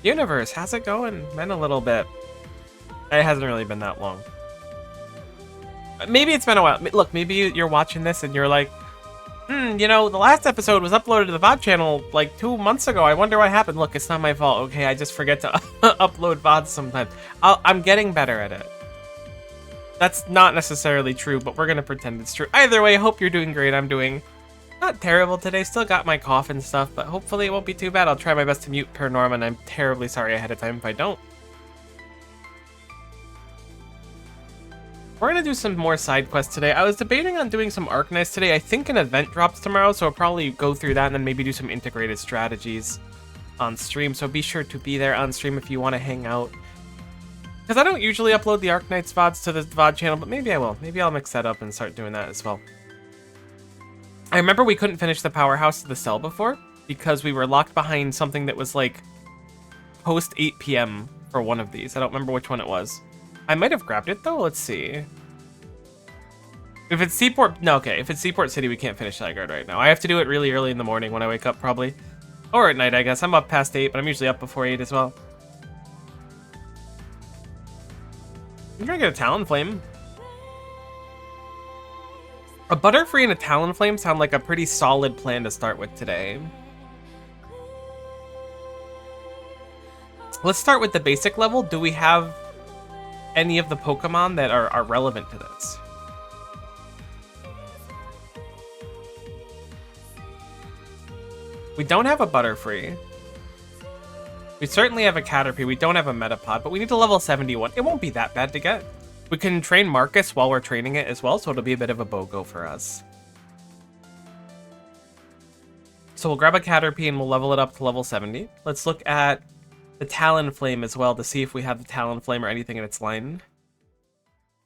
Universe, how's it going? Been a little bit. It hasn't really been that long. Maybe it's been a while. Look, maybe you're watching this and you're like, you know, the last episode was uploaded to the VOD channel like 2 months ago. I wonder what happened. Look, it's not my fault, okay? I just forget to upload VODs sometimes. I'm getting better at it. That's not necessarily true, but we're gonna pretend it's true. Either way, I hope you're doing great. I'm doing not terrible today. Still got my cough and stuff, but hopefully it won't be too bad. I'll try my best to mute per norm, and I'm terribly sorry ahead of time if I don't. We're gonna do some more side quests today. I was debating on doing some Arknights today. I think an event drops tomorrow, so I'll probably go through that and then maybe do some integrated strategies on stream. So be sure to be there on stream if you want to hang out. Because I don't usually upload the Arknights VODs to the VOD channel, but maybe I will. Maybe I'll mix that up and start doing that as well. I remember we couldn't finish the powerhouse of the cell before because we were locked behind something that was like post 8 p.m. for one of these. I don't remember which one it was. I might have grabbed it though. Let's see. If it's Seaport, no, okay. If it's Seaport City, we can't finish that guard right now. I have to do it really early in the morning when I wake up, probably, or at night, I guess. I'm up past 8, but I'm usually up before 8 as well. I'm trying to get a Talonflame. A Butterfree and a Talonflame sound like a pretty solid plan to start with today. Let's start with the basic level. Do we have any of the Pokemon that are relevant to this? We don't have a Butterfree. We certainly have a Caterpie. We don't have a Metapod, but we need to level 71. It won't be that bad to get. We can train Marcus while we're training it as well, so it'll be a bit of a BOGO for us. So we'll grab a Caterpie and we'll level it up to level 70. Let's look at the Talonflame as well to see if we have the Talonflame or anything in its line.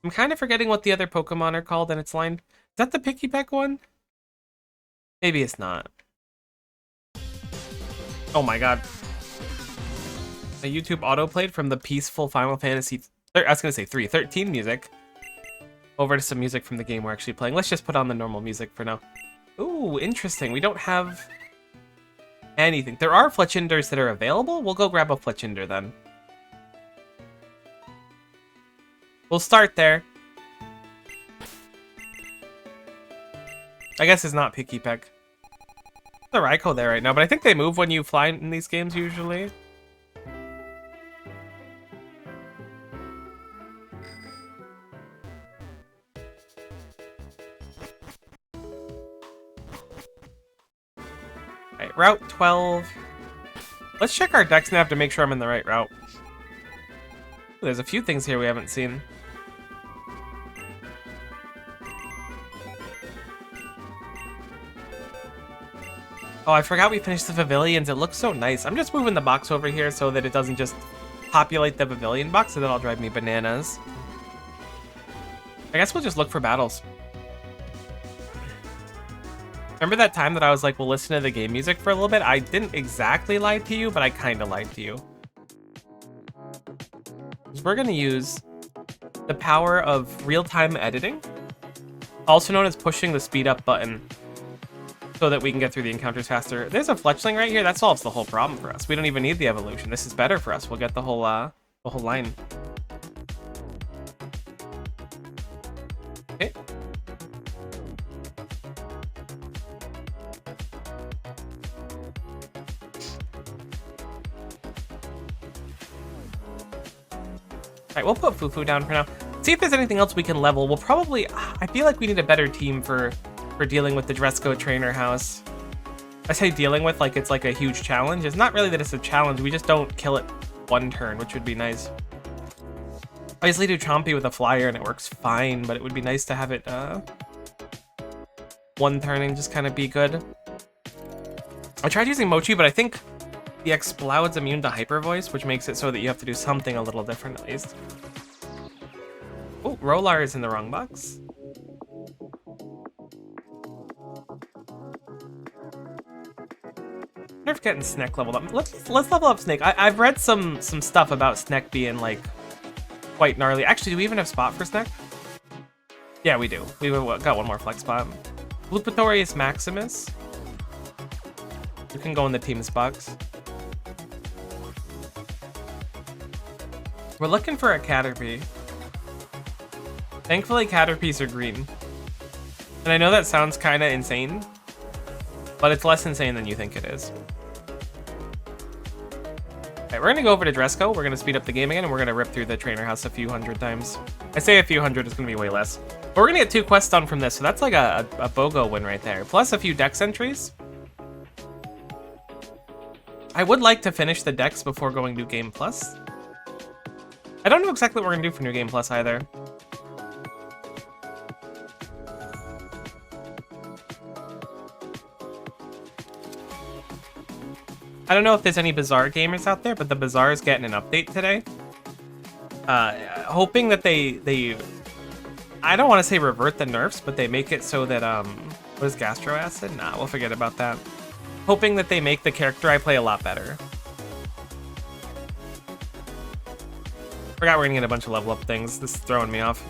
I'm kind of forgetting what the other Pokemon are called in its line. Is that the Pikipek one? Maybe it's not. Oh my god. A YouTube autoplayed from the peaceful Final Fantasy... I was going to say 13 music. Over to some music from the game we're actually playing. Let's just put on the normal music for now. Ooh, interesting. We don't have anything. There are Fletchinders that are available. We'll go grab a Fletchinder then. We'll start there. I guess it's not Pikipek. There's a Raikou there right now, but I think they move when you fly in these games usually. Alright, Route 12. Let's check our dex nav to make sure I'm in the right route. Ooh, there's a few things here we haven't seen. Oh, I forgot we finished the pavilions. It looks so nice. I'm just moving the box over here so that it doesn't just populate the pavilion box, so that'll drive me bananas. I guess we'll just look for battles. Remember that time that I was like, we'll listen to the game music for a little bit? I didn't exactly lie to you, but I kind of lied to you. We're going to use the power of real-time editing, also known as pushing the speed up button, so that we can get through the encounters faster. There's a Fletchling right here. That solves the whole problem for us. We don't even need the evolution. This is better for us. We'll get the whole line. Okay. Alright, we'll put Fufu down for now. See if there's anything else we can level. We'll probably... I feel like we need a better team for dealing with the Dresco Trainer House. I say dealing with like it's like a huge challenge. It's not really that it's a challenge. We just don't kill it one turn, which would be nice. I usually do Chompy with a flyer and it works fine, but it would be nice to have it one turn and just kind of be good. I tried using Mochi, but I think the Exploud's immune to Hyper Voice, which makes it so that you have to do something a little different at least. Oh, Rolar is in the wrong box. I'm getting Sneck leveled up. Let's level up Snake. I've read some stuff about Sneck being like quite gnarly. Actually, do we even have spot for Sneck? Yeah, we do. We got one more flex spot. Lupatorius Maximus. You can go in the team's box. We're looking for a Caterpie. Thankfully, Caterpies are green. And I know that sounds kind of insane, but it's less insane than you think it is. Alright, we're gonna go over to Dresco. We're gonna speed up the game again, and we're gonna rip through the trainer house a few hundred times. I say a few hundred, it's gonna be way less. But we're gonna get 2 quests done from this, so that's like a BOGO win right there. Plus a few dex entries. I would like to finish the decks before going New Game Plus. I don't know exactly what we're gonna do for New Game Plus either. I don't know if there's any Bazaar gamers out there, but the Bazaar is getting an update today. Hoping that they I don't want to say revert the nerfs, but they make it so that, what is Gastro Acid? Nah, we'll forget about that. Hoping that they make the character I play a lot better. Forgot we're gonna get a bunch of level up things. This is throwing me off.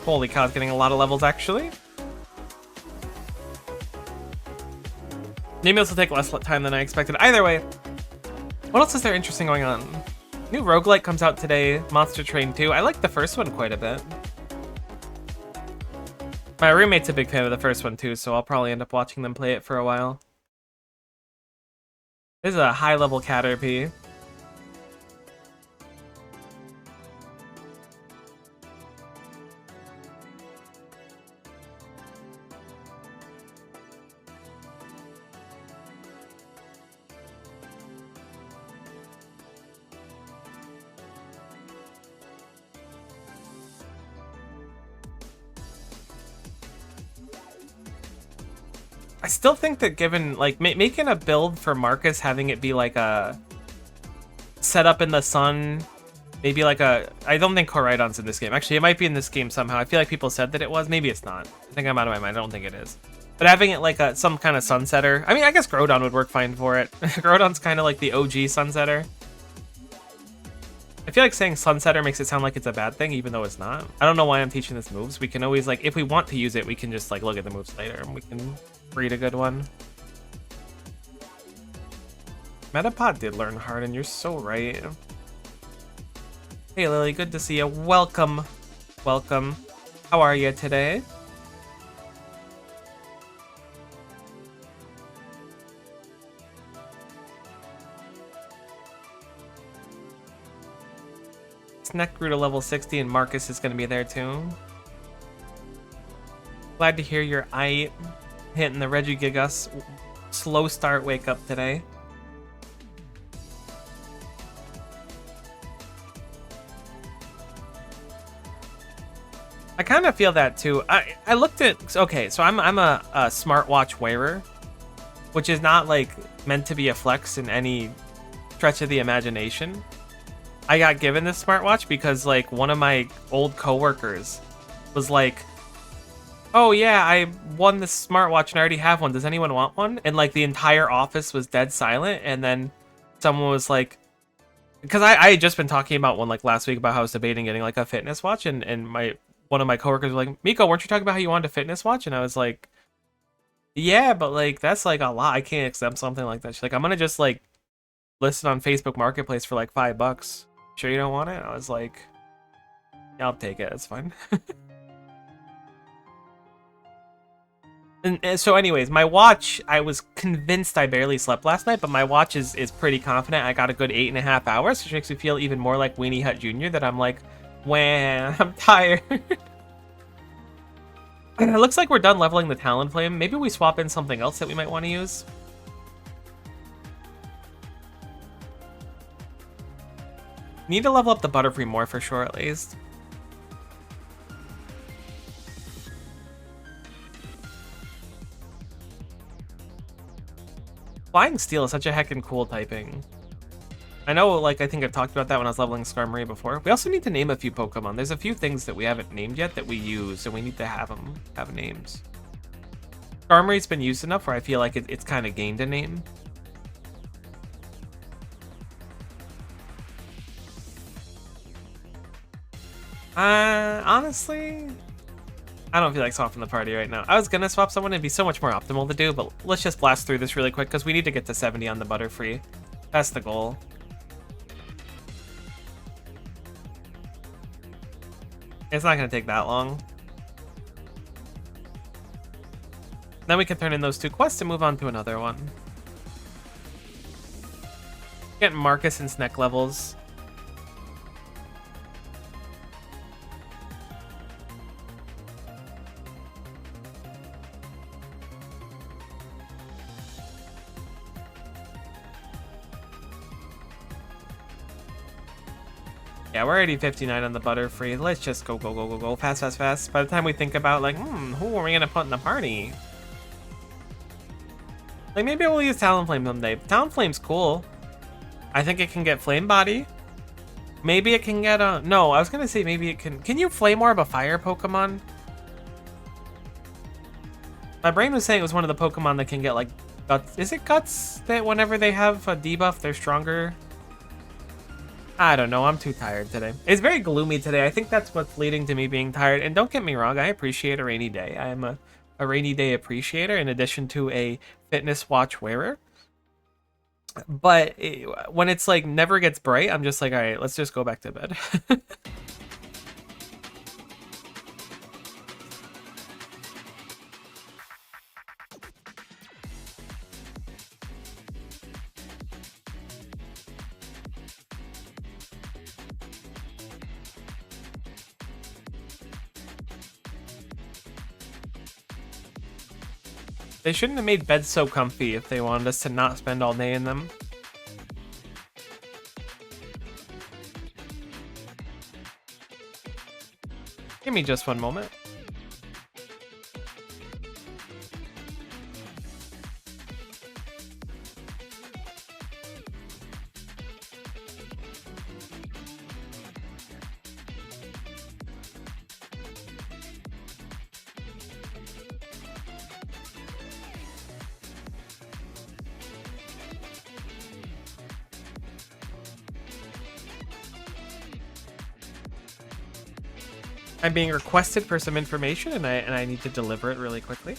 Holy cow, it's getting a lot of levels actually. Maybe this will take less time than I expected. Either way, what else is there interesting going on? New roguelike comes out today, Monster Train 2. I like the first one quite a bit. My roommate's a big fan of the first one too, so I'll probably end up watching them play it for a while. This is a high-level Caterpie. I still think that given, like, making a build for Marcus, having it be like a set up in the sun, maybe like a, I don't think Koraidon's in this game. Actually, it might be in this game somehow. I feel like people said that it was. Maybe it's not. I think I'm out of my mind. I don't think it is. But having it like some kind of sunsetter. I mean, I guess Groudon would work fine for it. Groudon's kind of like the OG sunsetter. I feel like saying sunsetter makes it sound like it's a bad thing, even though it's not. I don't know why I'm teaching this moves. We can always, like, if we want to use it, we can just, like, look at the moves later, and we can breed a good one. Metapod did learn hard, and you're so right. Hey, Lily, good to see you. Welcome. Welcome. How are you today? Snack grew to level 60 and Marcus is going to be there too. Glad to hear your eye hitting the Regigigas slow start wake up today. I kind of feel that too. I looked at, okay, so I'm a smartwatch wearer, which is not like meant to be a flex in any stretch of the imagination. I got given this smartwatch because, like, one of my old coworkers was like, oh yeah, I won this smartwatch and I already have one. Does anyone want one? And, like, the entire office was dead silent. And then someone was like, because I had just been talking about one, like, last week about how I was debating getting, like, a fitness watch. And one of my coworkers was like, Miko, weren't you talking about how you wanted a fitness watch? And I was like, yeah, but, like, that's, like, a lot. I can't accept something like that. She's like, I'm going to just, like, list it on Facebook Marketplace for, like, $5. Sure you don't want it? I was like, yeah, I'll take it. It's fine. and so anyways, my watch, I was convinced I barely slept last night, but my watch is pretty confident. I got a good 8.5 hours, which makes me feel even more like Weenie Hut Jr. that I'm like, wah, I'm tired. It looks like we're done leveling the Talonflame. Maybe we swap in something else that we might want to use. Need to level up the Butterfree more for sure, at least. Flying Steel is such a heckin' cool typing. I know, like, I think I've talked about that when I was leveling Skarmory before. We also need to name a few Pokemon. There's a few things that we haven't named yet that we use, and we need to have them have names. Skarmory's been used enough where I feel like it's kind of gained a name. Honestly, I don't feel like swapping the party right now. I was gonna swap someone, it'd be so much more optimal to do, but let's just blast through this really quick because we need to get to 70 on the Butterfree. That's the goal. It's not gonna take that long. Then we can turn in those 2 quests and move on to another one. Getting Marcus and Sneck levels. Yeah, we're already 59 on the Butterfree. Let's just go, go, go, go, go. Fast, fast, fast. By the time we think about, like, who are we gonna put in the party? Like, maybe we'll use Talonflame someday. Talonflame's cool. I think it can get Flame Body. Maybe it can get a... No, I was gonna say maybe it can... Can you Flame Orb a fire Pokemon? My brain was saying it was one of the Pokemon that can get, like, Guts. Is it Guts that whenever they have a debuff, they're stronger? I don't know. I'm too tired today. It's very gloomy today. I think that's what's leading to me being tired. And don't get me wrong, I appreciate a rainy day. I am a rainy day appreciator in addition to a fitness watch wearer. But when it's like never gets bright, I'm just like, all right, let's just go back to bed. They shouldn't have made beds so comfy if they wanted us to not spend all day in them. Give me just one moment. I'm being requested for some information, and I need to deliver it really quickly.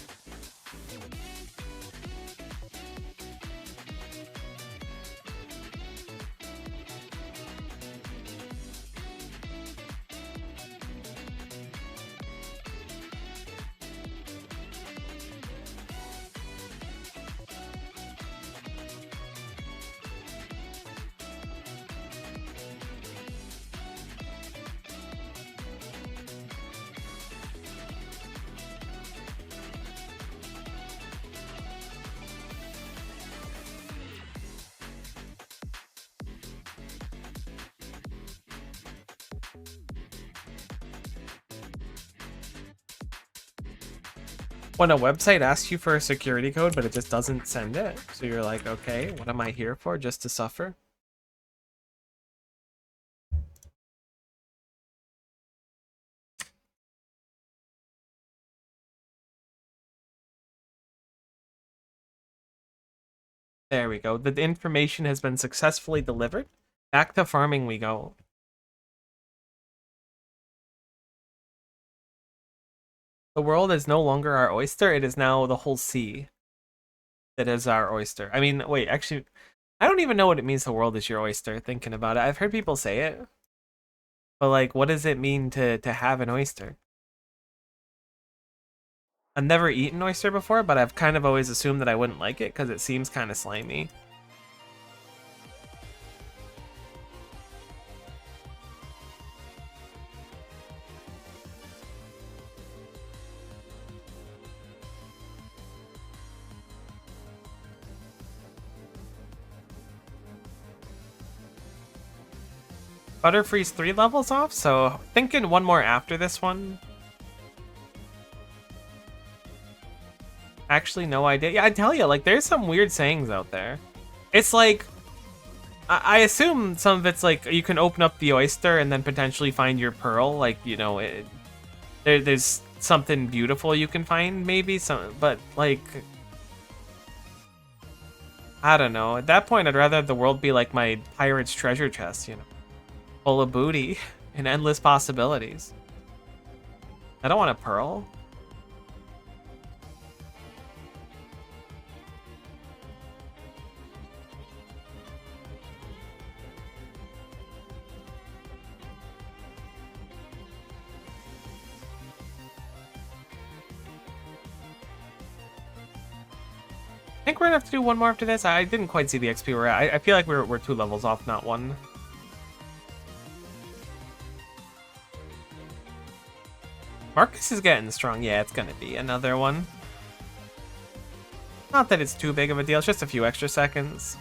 When a website asks you for a security code, but it just doesn't send it. So you're like, okay, what am I here for? Just to suffer? There we go. The information has been successfully delivered. Back to farming we go. The world is no longer our oyster. It is now the whole sea that is our oyster. I mean, wait, actually, I don't even know what it means the world is your oyster, thinking about it. I've heard people say it. But, like, what does it mean to have an oyster? I've never eaten oyster before, but I've kind of always assumed that I wouldn't like it because it seems kind of slimy. Butterfree's 3 levels off, so thinking one more after this one. Actually, no idea. Yeah, I tell you, like, there's some weird sayings out there. It's like, I assume some of it's like, you can open up the oyster and then potentially find your pearl. Like, you know, there's something beautiful you can find, maybe. But, like, I don't know. At that point, I'd rather have the world be like my pirate's treasure chest, you know. Full of booty and endless possibilities. I don't want a pearl. I think we're gonna have to do one more after this. I didn't quite see the XP we're at. I feel like we're 2 levels off, not 1. Marcus is getting strong. Yeah, it's gonna be another one. Not that it's too big of a deal. It's just a few extra seconds.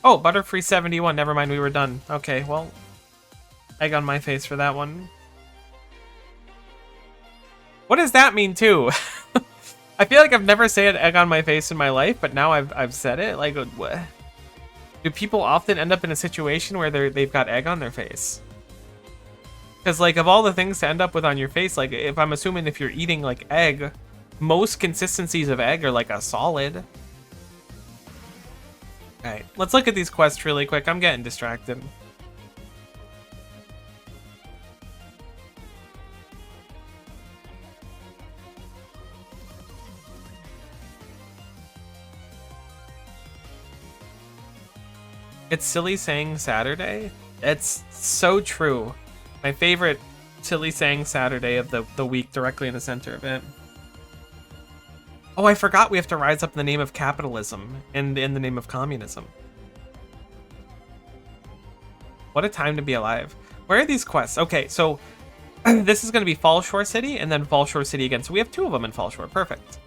Oh, Butterfree 71. Never mind, we were done. Okay, well, egg on my face for that one. What does that mean, too? I feel like I've never said egg on my face in my life, but now I've said it. Like, what? Do people often end up in a situation where they've got egg on their face? Because, like, of all the things to end up with on your face, like, if I'm assuming if you're eating, like, egg, most consistencies of egg are, like, a solid. Alright, let's look at these quests really quick. I'm getting distracted. It's silly saying Saturday. It's so true. My favorite silly saying Saturday of the week directly in the center of it. Oh, I forgot we have to rise up in the name of capitalism and in the name of communism. What a time to be alive. Where are these quests? Okay, so this is going to be Fall Shore City and then Fall Shore City again. So we have 2 of them in Fall Shore. Perfect.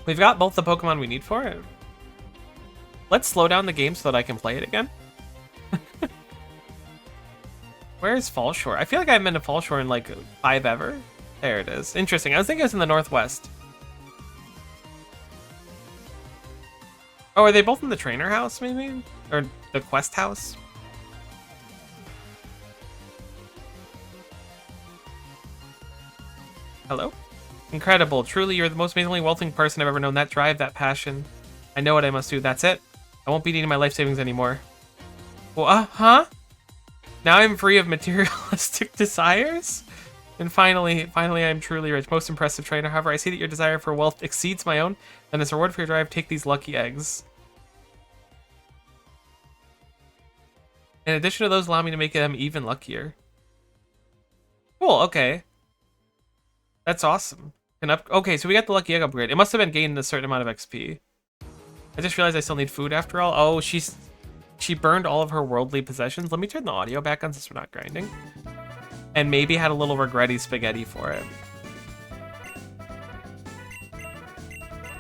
We've got both the Pokemon we need for it. Let's slow down the game so that I can play it again. Where is Fall Shore? I feel like I've been to Fall Shore in like 5 ever. There it is. Interesting. I was thinking it was in the northwest. Oh, are they both in the trainer house, maybe? Or the quest house? Hello? Incredible. Truly, you're the most amazingly wealthy person I've ever known. That drive, that passion. I know what I must do. That's it. I won't be needing my life savings anymore. Well, huh? Now I'm free of materialistic desires? And finally, I'm truly rich. Most impressive trainer. However, I see that your desire for wealth exceeds my own. And as a reward for your drive, take these lucky eggs. In addition to those, allow me to make them even luckier. Cool, okay. That's awesome. Okay, so we got the lucky egg upgrade. It must have been gained a certain amount of XP. I just realized I still need food after all. Oh, she burned all of her worldly possessions. Let me turn the audio back on since we're not grinding. And maybe had a little regretty spaghetti for it.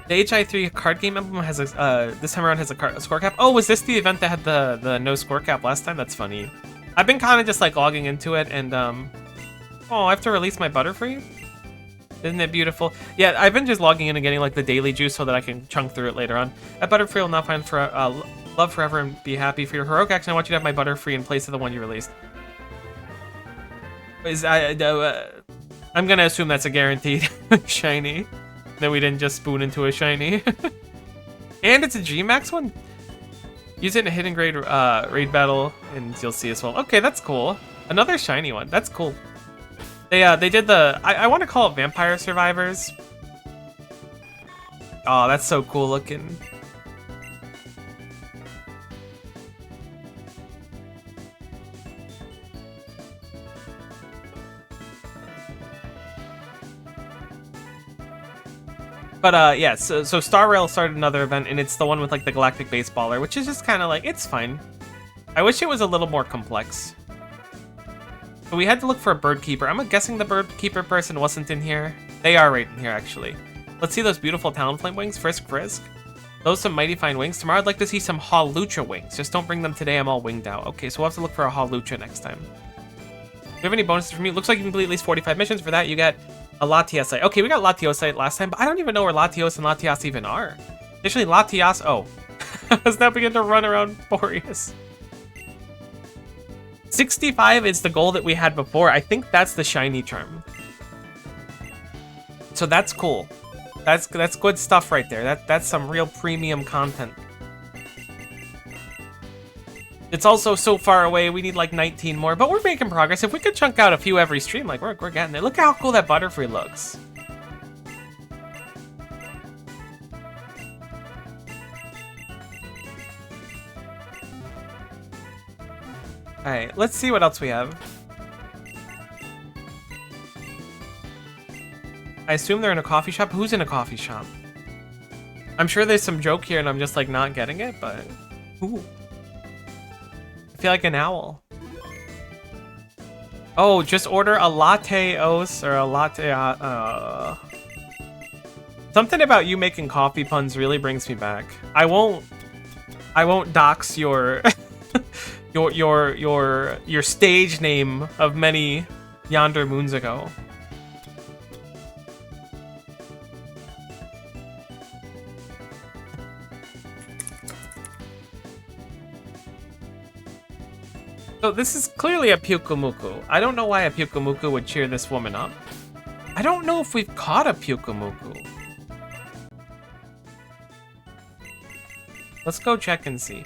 The HI3 card game emblem has a, this time around has a score cap. Oh, was this the event that had the no score cap last time? That's funny. I've been kind of just like logging into it and, oh, I have to release my Butterfree? Isn't it beautiful? Yeah, I've been just logging in and getting like the daily juice so that I can chunk through it later on. That Butterfree will now find for love forever and be happy. For your heroic action, I want you to have my Butterfree in place of the one you released. I'm gonna assume that's a guaranteed shiny. That we didn't just spoon into a shiny. And it's a G-Max one? Use it in a hidden grade raid battle and you'll see as well. Okay, that's cool. Another shiny one. That's cool. They did the I want to call it Vampire Survivors. Oh, that's so cool looking. But yeah, so Star Rail started another event, and it's the one with like the Galactic Baseballer, which is just kind of like, it's fine. I wish it was a little more complex. But we had to look for a bird keeper. I'm guessing the bird keeper person wasn't in here. They are right in here, actually. Let's see those beautiful Talonflame wings. Frisk, frisk. Those some mighty fine wings. Tomorrow I'd like to see some Hawlucha wings. Just don't bring them today. I'm all winged out. Okay, so we'll have to look for a Hawlucha next time. Do you have any bonuses for me? Looks like you can complete at least 45 missions. For that, you get a Latiosite. Okay, we got Latiosite last time, but I don't even know where Latios and Latias even are. Initially, Latias... Oh. I was now beginning to run around Boreas. 65 is the goal that we had before. I think that's the shiny charm. So that's cool. That's good stuff right there. That's some real premium content. It's also so far away. We need like 19 more, but we're making progress. If we could chunk out a few every stream, like we're getting there. Look how cool that Butterfree looks. Alright, let's see what else we have. I assume they're in a coffee shop. Who's in a coffee shop? I'm sure there's some joke here and I'm just like not getting it, but... Ooh. I feel like an owl. Oh, just order a latte-os or a latte... Something about you making coffee puns really brings me back. I won't dox your your stage name of many yonder moons ago. So this is clearly a Pyukumuku. I don't know why a Pyukumuku would cheer this woman up. I don't know if we've caught a Pyukumuku. Let's go check and see.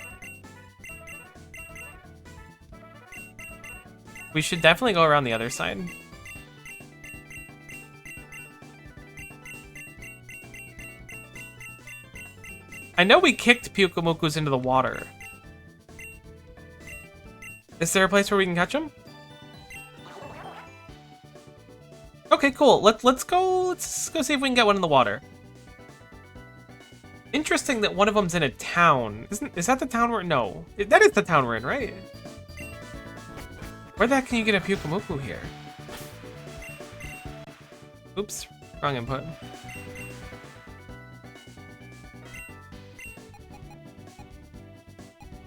We should definitely go around the other side. I know we kicked Pyukumukus into the water. Is there a place where we can catch them? Okay, cool. Let's go see if we can get one in the water. Interesting that one of them's in a town. Is that the town we're... No. That is the town we're in, right? Where the heck can you get a Pyukumuku here? Oops. Wrong input.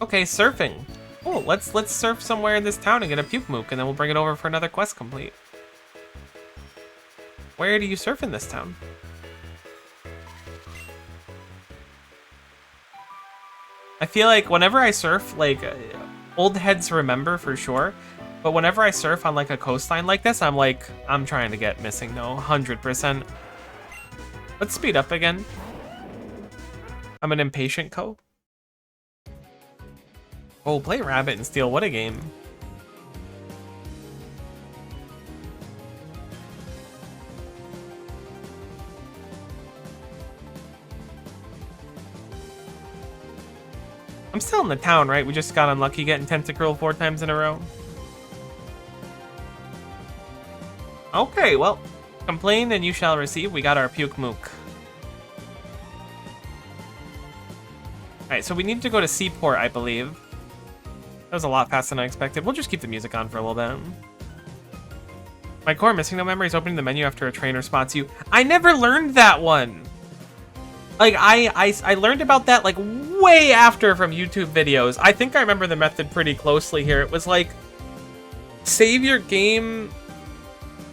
Okay, surfing. Cool. Let's surf somewhere in this town and get a Pyukumuku, and then we'll bring it over for another quest complete. Where do you surf in this town? I feel like whenever I surf, like, old heads remember for sure, but whenever I surf on like a coastline like this, I'm like, I'm trying to get missing no, 100%. Let's speed up again. I'm an impatient co. Oh, play Rabbit and Steal, what a game. I'm still in the town, right? We just got unlucky getting Tentacruel 4 times in a row. Okay, well, complain and you shall receive. We got our Pyukumuku. Alright, so we need to go to Seaport, I believe. That was a lot faster than I expected. We'll just keep the music on for a little bit. My core missing no memory is opening the menu after a trainer spots you. I never learned that one! Like, I learned about that, like, way after from YouTube videos. I think I remember the method pretty closely here. It was like, save your game,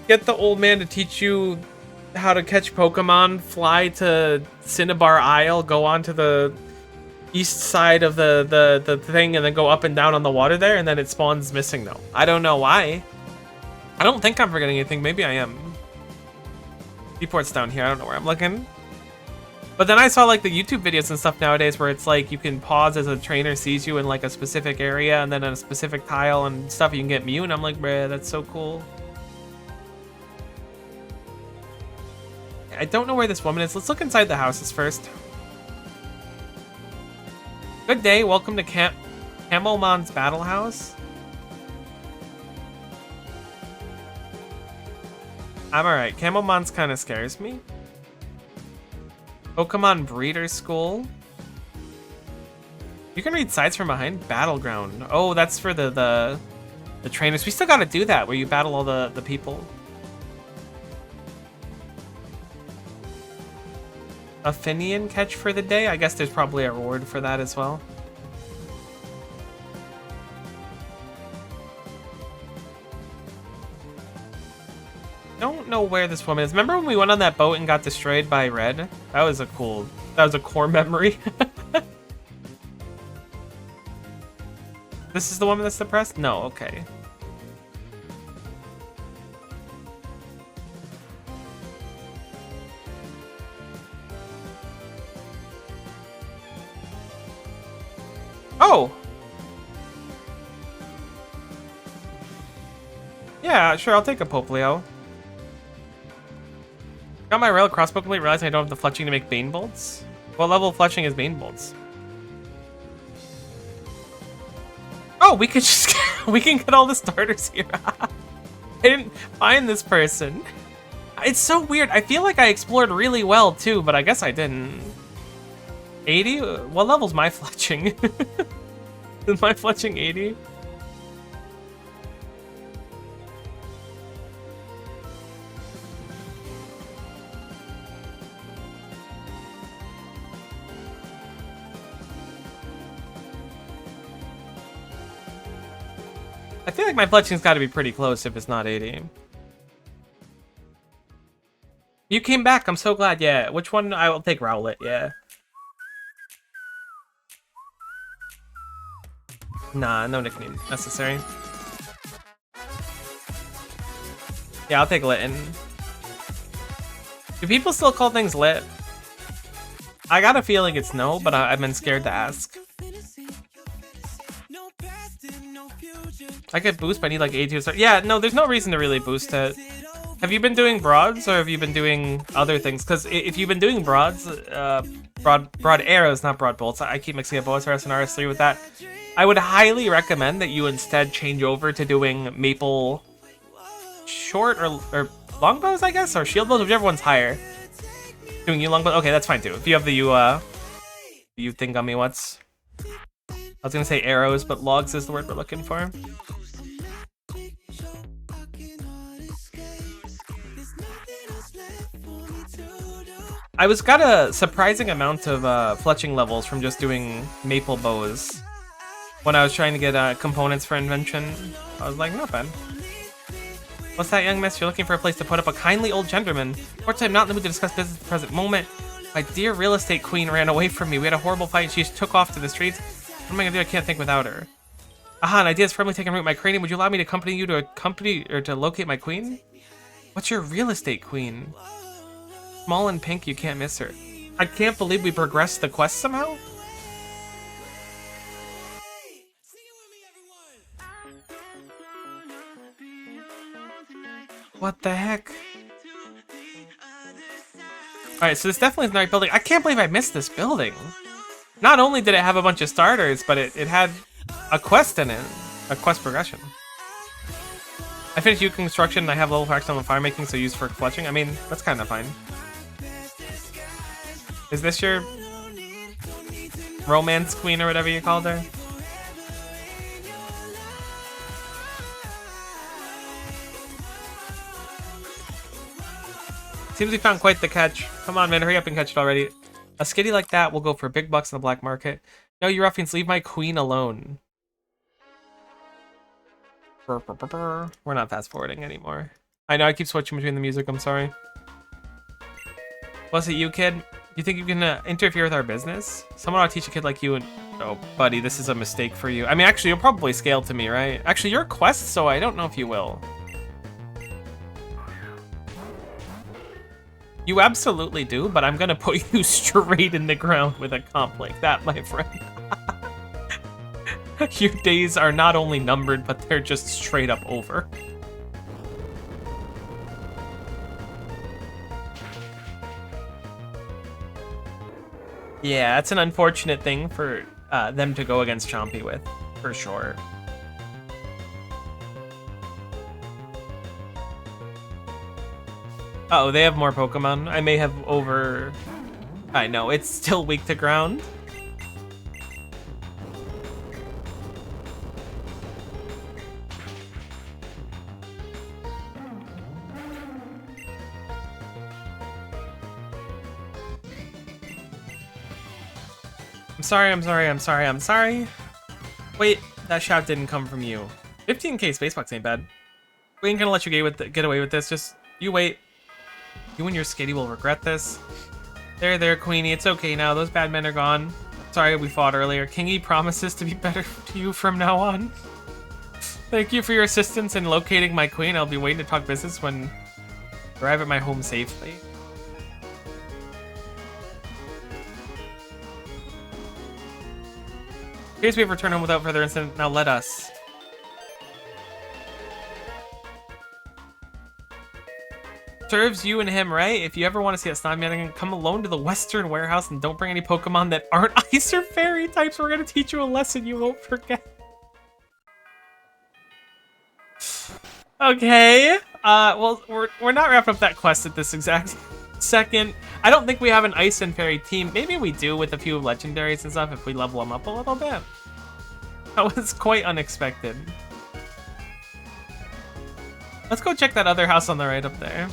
get the old man to teach you how to catch Pokemon, fly to Cinnabar Isle, go onto the east side of the thing, and then go up and down on the water there, and then it spawns missing, though. I don't know why. I don't think I'm forgetting anything. Maybe I am. Seaport's down here. I don't know where I'm looking. But then I saw like the YouTube videos and stuff nowadays where it's like you can pause as a trainer sees you in like a specific area and then on a specific tile and stuff you can get Mew, and I'm like, bruh, that's so cool. I don't know where this woman is. Let's look inside the houses first. Good day, welcome to Camelmon's Battle House. I'm alright, Camelmon's kind of scares me. Pokemon Breeder School. You can read sides from behind. Battleground. Oh, that's for the trainers. We still gotta do that, where you battle all the people. A Finian catch for the day? I guess there's probably a reward for that as well. Don't know where this woman is. Remember when we went on that boat and got destroyed by Red? That was a core memory. This is the woman that's depressed? No, okay. Oh! Yeah, sure, I'll take a Poplio. Got my rail crossbow complete, realizing I don't have the fletching to make Bane Bolts. What level of fletching is Bane Bolts? Oh, we could just we can get all the starters here. I didn't find this person. It's so weird. I feel like I explored really well too, but I guess I didn't. 80? What level's my fletching? Is my fletching 80? I feel like my fletching's got to be pretty close if it's not 80. You came back. I'm so glad. Yeah. Which one? I will take Rowlet. Yeah. Nah, no nickname necessary. Yeah, I'll take Litten. Do people still call things lit? I got a feeling it's no, but I've been scared to ask. I get boost, but I need like 82 stars. Yeah, no, there's no reason to really boost it. Have you been doing broads, or have you been doing other things? Because if you've been doing broads, broad arrows, not broad bolts. I keep mixing up OSRS and RS3 with that. I would highly recommend that you instead change over to doing maple short or longbows, I guess, or shield bows, whichever one's higher. Doing you longbows, okay, that's fine too. If you have the you think on me, what's? I was gonna say arrows, but logs is the word we're looking for. I got a surprising amount of fletching levels from just doing maple bows. When I was trying to get components for invention, I was like, not bad. What's that, young miss? You're looking for a place to put up a kindly old gentleman. Fortunately, I'm not in the mood to discuss business at the present moment. My dear real estate queen ran away from me. We had a horrible fight and she just took off to the streets. What am I gonna do? I can't think without her. Aha, an idea is firmly taken root in my cranium. Would you allow me to accompany you to locate my queen? What's your real estate queen? Small and pink, you can't miss her. I can't believe we progressed the quest somehow. What the heck? Alright, so this definitely is the right building. I can't believe I missed this building. Not only did it have a bunch of starters, but it had a quest in it. A quest progression. I finished Yuka construction and I have level practice on fire making, so used for fletching. I mean, that's kind of fine. Is this your romance queen or whatever you called her? Seems we found quite the catch. Come on, man, hurry up and catch it already. A skitty like that will go for big bucks in the black market. No, you ruffians, leave my queen alone. We're not fast forwarding anymore. I know I keep switching between the music, I'm sorry. Was it you, kid? You think you can interfere with our business? Someone ought to teach a kid like you and... Oh, buddy, this is a mistake for you. I mean, actually, you'll probably scale to me, right? Actually, you're a quest, so I don't know if you will. You absolutely do, but I'm gonna put you straight in the ground with a comp like that, my friend. Your days are not only numbered, but they're just straight up over. Yeah, it's an unfortunate thing for them to go against Chompy with, for sure. Uh-oh, they have more Pokemon. I may have over... I know, it's still weak to ground. I'm sorry. Wait, that shout didn't come from you. 15k Spacebox ain't bad. We ain't gonna let you get away with this, just you wait. You and your skitty will regret this. There, Queenie, it's okay now. Those bad men are gone. Sorry we fought earlier. Kingy promises to be better to you from now on. Thank you for your assistance in locating my queen. I'll be waiting to talk business when I arrive at my home safely. In case we have returned home without further incident, now let us. Serves you and him, right? If you ever want to see a Snobby, come alone to the Western Warehouse and don't bring any Pokemon that aren't Ice or Fairy types. We're gonna teach you a lesson you won't forget. Okay. Well, we're not wrapping up that quest at this exact second. I don't think we have an Ice and Fairy team. Maybe we do with a few Legendaries and stuff if we level them up a little bit. That was quite unexpected. Let's go check that other house on the right up there.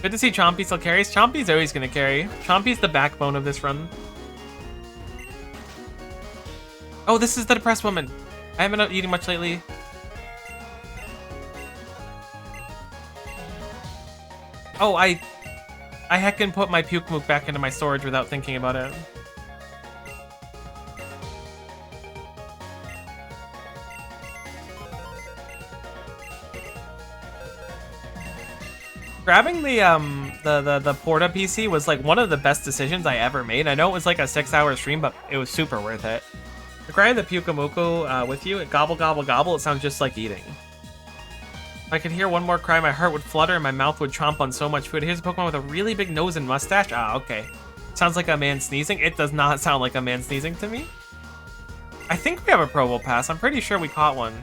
Good to see Chompy still carries. Chompy's always gonna carry. Chompy's the backbone of this run. Oh, this is the depressed woman. I haven't been eating much lately. Oh, I heckin' put my puke mook back into my storage without thinking about it. Grabbing the Porta PC was like one of the best decisions I ever made. I know it was like a 6-hour stream, but it was super worth it. To grab the Pukamuku with you, gobble gobble gobble, it sounds just like eating. If I could hear one more cry, my heart would flutter and my mouth would chomp on so much food. Here's a Pokemon with a really big nose and mustache. Ah, okay. Sounds like a man sneezing. It does not sound like a man sneezing to me. I think we have a Probopass. I'm pretty sure we caught one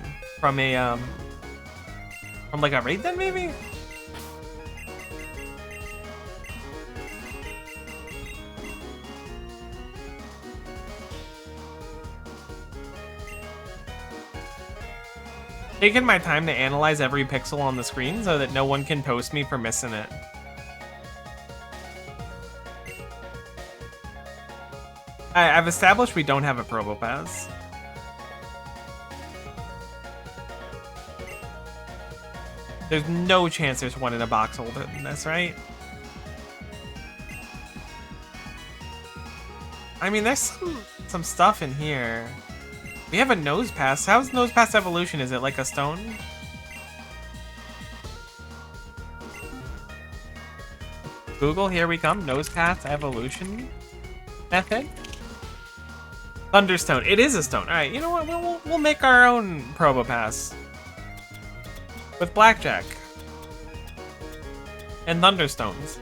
from a from like a raid den maybe? Taking my time to analyze every pixel on the screen so that no one can toast me for missing it. I've established we don't have a Probopass. There's no chance there's one in a box older than this, right? I mean, there's some stuff in here. We have a Nose Pass. How's Nose Pass evolution? Is it like a stone? Google, here we come. Nose Pass evolution method. Thunderstone. It is a stone. All right. You know what? We'll make our own Probopass with Blackjack and Thunderstones.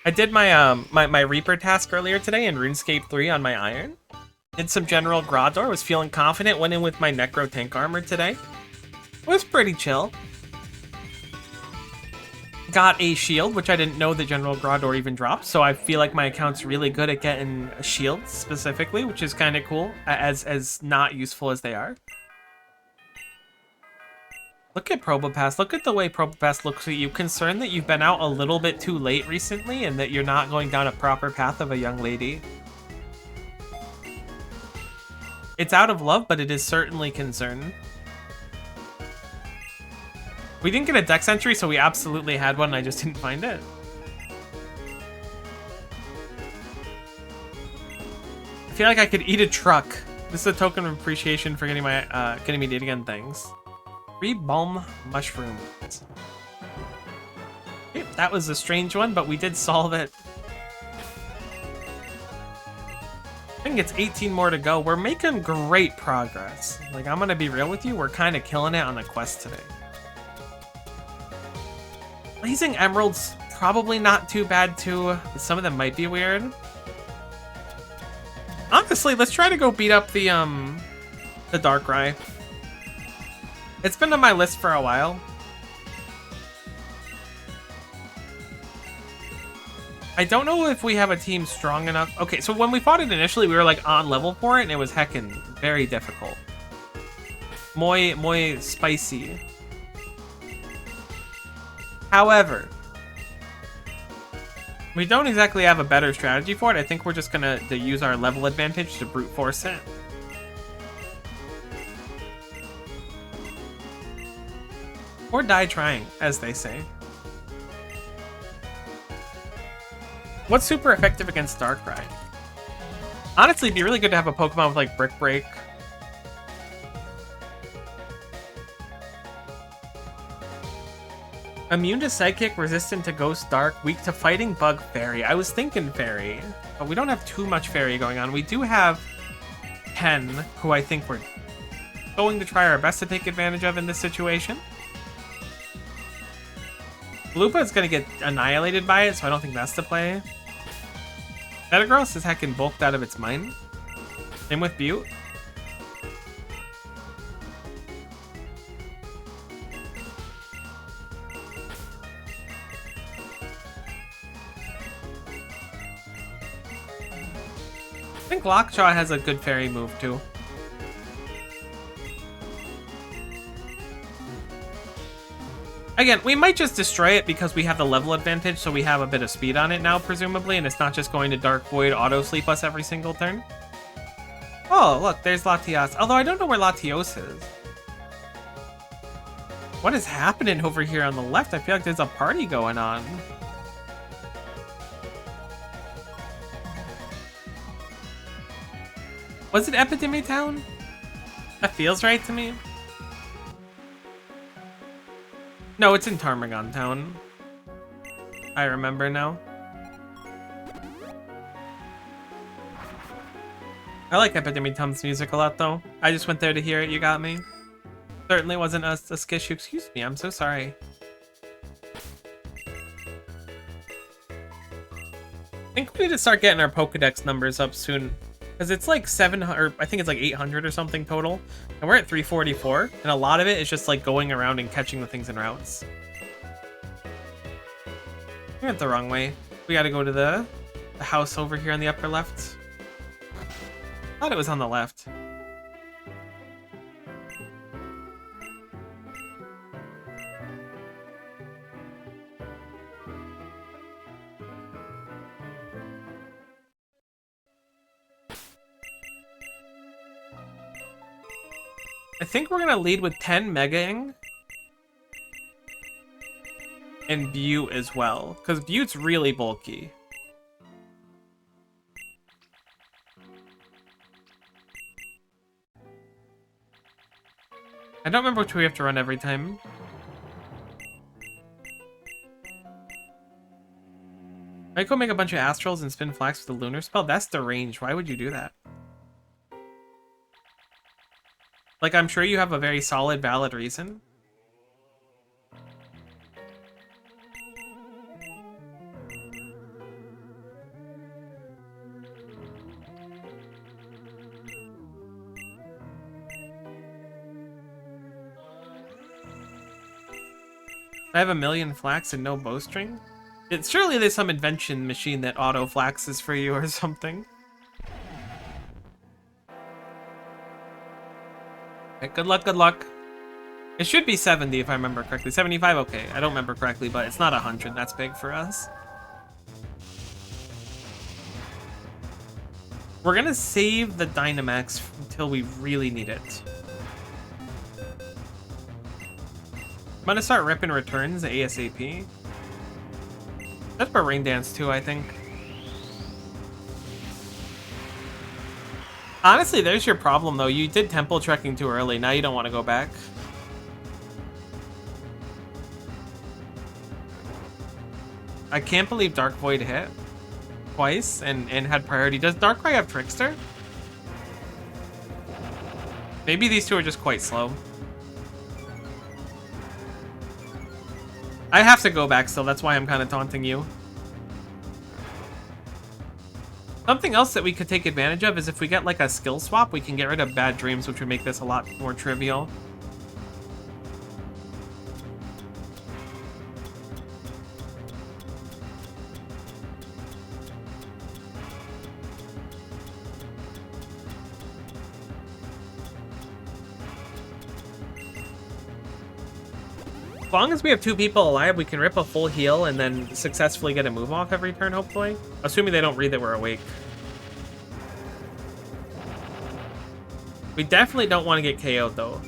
I did my my Reaper task earlier today in RuneScape 3 on my iron. Did some general Grador, was feeling confident, went in with my Necro Tank armor today. It was pretty chill. Got a shield, which I didn't know the general Grador even dropped, so I feel like my account's really good at getting shields specifically, which is kind of cool, as not useful as they are. Look at Probopass. Look at the way Probopass looks at you. Concerned that you've been out a little bit too late recently and that you're not going down a proper path of a young lady. It's out of love, but it is certainly concern. We didn't get a dex entry, so we absolutely had one, and I just didn't find it. I feel like I could eat a truck. This is a token of appreciation for getting my getting me to again things. 3 balm mushrooms. Okay, that was a strange one, but we did solve it. I think it's 18 more to go. We're making great progress. Like, I'm gonna be real with you, we're kind of killing it on the quest today. Blazing Emeralds, probably not too bad too. Some of them might be weird. Honestly, let's try to go beat up the Darkrai. It's been on my list for a while. I don't know if we have a team strong enough. Okay, so when we fought it initially, we were like on level for it, and it was heckin' very difficult. Muy spicy. However, we don't exactly have a better strategy for it. I think we're just gonna use our level advantage to brute force it. Or die trying, as they say. What's super effective against Darkrai? Honestly, it'd be really good to have a Pokemon with like Brick Break. Immune to Psychic, resistant to Ghost Dark, weak to Fighting, Bug, Fairy. I was thinking Fairy, but we don't have too much Fairy going on. We do have Ken, who I think we're going to try our best to take advantage of in this situation. Lupa is going to get annihilated by it, so I don't think that's the play. Metagross is heckin' bulked out of its mind. Same with Butte. I think Lockjaw has a good fairy move too. Again, we might just destroy it because we have the level advantage, so we have a bit of speed on it now, presumably, and it's not just going to Dark Void auto-sleep us every single turn. Oh, look, there's Latios. Although I don't know where Latios is. What is happening over here on the left? I feel like there's a party going on. Was it Epidemic Town? That feels right to me. No, it's in Tarmogon Town. I remember now. I like Epidemic Town's music a lot, though. I just went there to hear it, you got me. Certainly wasn't a skishu. Excuse me, I'm so sorry. I think we need to start getting our Pokedex numbers up soon. Because it's like 700, I think it's like 800 or something total. And we're at 344. And a lot of it is just like going around and catching the things in routes. We went the wrong way. We gotta go to the house over here on the upper left. Thought it was on the left. I think we're gonna lead with 10 Mega-ing. And Butte as well, because Butte's really bulky. I don't remember which way we have to run every time. I go make a bunch of Astrals and spin Flax with the Lunar Spell? That's the range. Why would you do that? Like, I'm sure you have a very solid, valid reason. I have a million Flax and no bowstring? Surely there's some invention machine that auto flaxes for you or something. Okay, good luck, good luck. It should be 70 if I remember correctly. 75, okay. I don't remember correctly, but it's not 100. That's big for us. We're gonna save the Dynamax until we really need it. I'm gonna start ripping returns ASAP. That's for Rain Dance too, I think. Honestly, there's your problem though. You did temple trekking too early. Now you don't want to go back. I can't believe Dark Void hit twice and had priority. Does Darkrai have Trickster? Maybe these two are just quite slow. I have to go back still. That's why I'm kind of taunting you. Something else that we could take advantage of is if we get like a skill swap, we can get rid of Bad Dreams, which would make this a lot more trivial. As long as we have two people alive, we can rip a full heal and then successfully get a move off every turn, hopefully. Assuming they don't read that we're awake. We definitely don't want to get KO'd, though.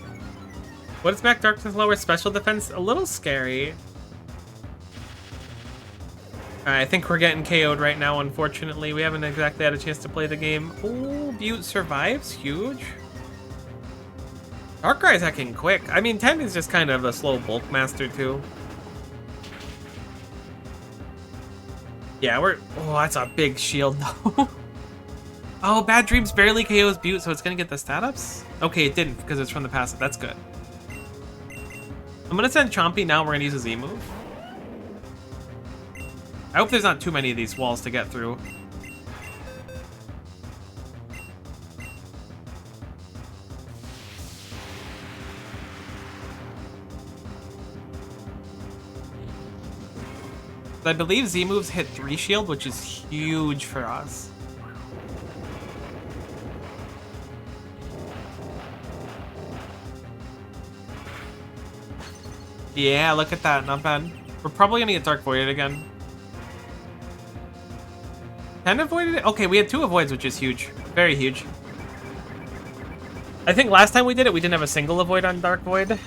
What is Mac Darkness lower special defense? A little scary. I think we're getting KO'd right now, unfortunately. We haven't exactly had a chance to play the game. Ooh, Butte survives. Huge. Darkrai's hacking quick. I mean, 10 is just kind of a slow bulk master, too. Yeah, we're... Oh, that's a big shield, though. Oh, Bad Dreams barely KOs Butte, so it's going to get the stat ups? Okay, it didn't, because it's from the passive. That's good. I'm going to send Chompy now. We're going to use a Z move. I hope there's not too many of these walls to get through. I believe Z moves hit 3 shield, which is huge for us. Yeah, look at that, not bad. We're probably gonna get Dark Voided again. 10 avoided it? Okay, we had 2 avoids, which is huge. Very huge. I think last time we did it, we didn't have a single avoid on Dark Void.